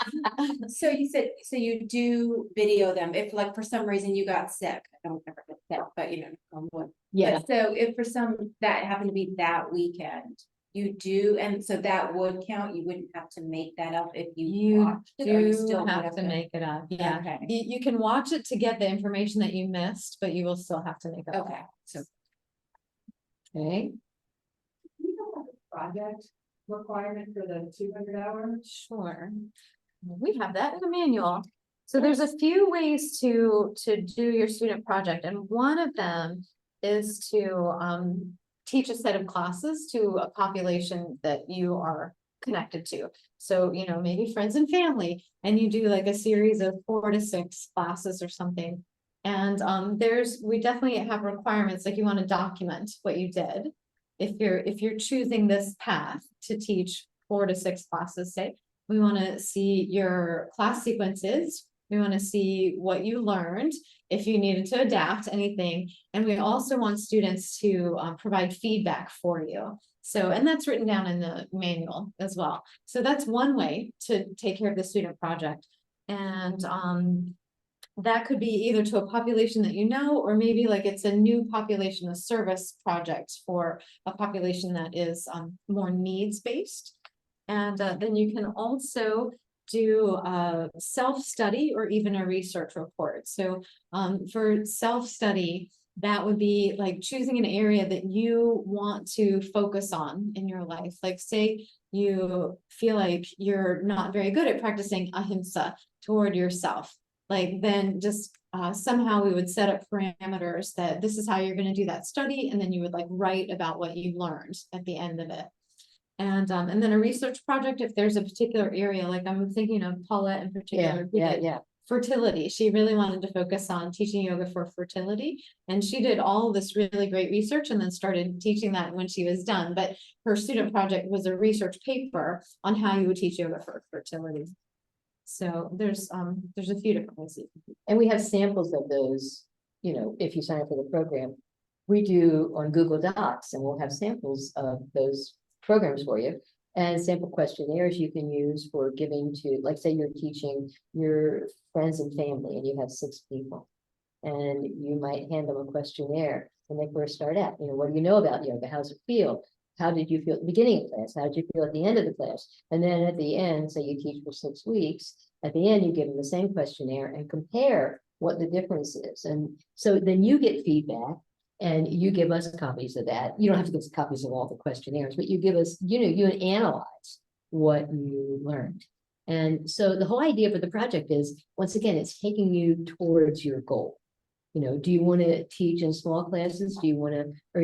So you said, so you do video them, if like for some reason you got sick, I don't ever get sick, but you know. Yeah, But so if for some, that happened to be that weekend, you do, and so that would count, you wouldn't have to make that up if you You watched it, or you do still would have to make it up, yeah. Okay. You can watch it to get the information that you missed, but you will still have to make it up. Okay, so okay. Project requirement for the 200 hours. Sure. We have that in the manual. So there's a few ways to do your student project, and one of them is to teach a set of classes to a population that you are connected to. So, you know, maybe friends and family, and you do like a series of 4 to 6 classes or something. And we definitely have requirements, like you want to document what you did. If you're choosing this path to teach 4 to 6 classes, say, we want to see your class sequences. We want to see what you learned, if you needed to adapt anything. And we also want students to provide feedback for you. So, and that's written down in the manual as well. So that's one way to take care of the student project. And that could be either to a population that you know, or maybe like it's a new population, a service project for a population that is more needs-based. And then you can also do a self-study or even a research report. So for self-study, that would be like choosing an area that you want to focus on in your life. Like say you feel like you're not very good at practicing ahimsa toward yourself. Like then just somehow we would set up parameters that this is how you're going to do that study. And then you would like write about what you learned at the end of it. And then a research project, if there's a particular area, like I'm thinking of Paulette in particular. Yeah. Fertility. She really wanted to focus on teaching yoga for fertility. And she did all this really great research and then started teaching that when she was done. But her student project was a research paper on how you would teach yoga for fertility. So there's a few different ways. And we have samples of those, you know, if you sign up for the program, we do on Google Docs, and we'll have samples of those programs for you. And sample questionnaires you can use for giving to, like, say you're teaching your friends and family and you have 6 people. And you might hand them a questionnaire when they first start out. You know, what do you know about yoga? How's it feel? How did you feel at the beginning of class? How did you feel at the end of the class? And then at the end, say you teach for 6 weeks, at the end, you give them the same questionnaire and compare what the difference is. And so then you get feedback and you give us copies of that. You don't have to give us copies of all the questionnaires, but you give us, you know, you analyze what you learned. And so the whole idea for the project is, once again, it's taking you towards your goal. You know, do you want to teach in small classes? Do you want to, or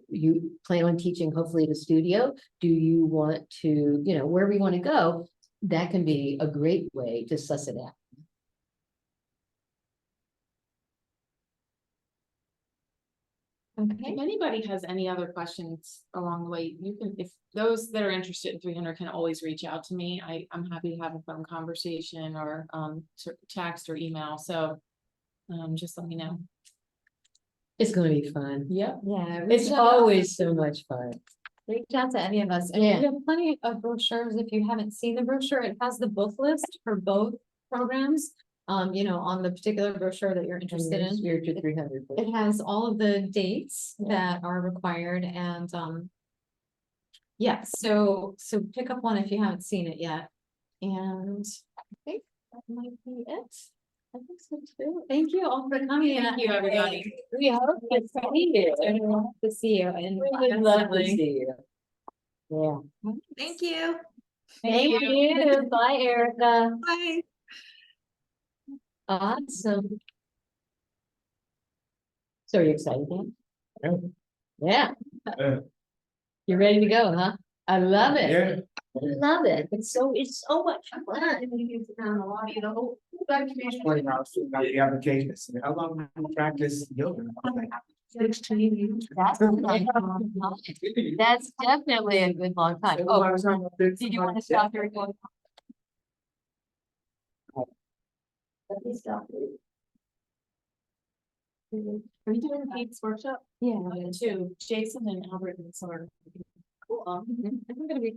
you plan on teaching hopefully at a studio? Do you want to, you know, wherever you want to go, that can be a great way to suss it out. Okay, if anybody has any other questions along the way, you can, if those that are interested in 300 can always reach out to me. I'm happy to have a phone conversation or text or email. So just let me know. It's going to be fun. Yep. Yeah. It's always so much fun. Reach out to any of us. And Yeah. we have plenty of brochures. If you haven't seen the brochure, it has the book list for both programs. You know, on the particular brochure that you're interested in. Spiritual 300. It has all of the dates that are required and yeah, so pick up one if you haven't seen it yet. And I think that might be it. I think so too. Thank you all for coming. Thank you, everybody. We hope to see you. I love to see you. And We would love to see you. Yeah. Thank you. Thank you. Bye, Erica. Bye. Awesome. So are you excited? Dan? Yeah. You're ready to go, huh? I love it. Yeah. I love it. It's so much fun. Explain how to about the applications. How long have you practiced yoga? I'm like, 16 years. That's definitely a good long time. So Oh, I was on the- did you want to stop your recording? Let me stop. Are you doing a Pete's workshop? Yeah. Too, Jason and Albert and Summer. Cool. I'm gonna be.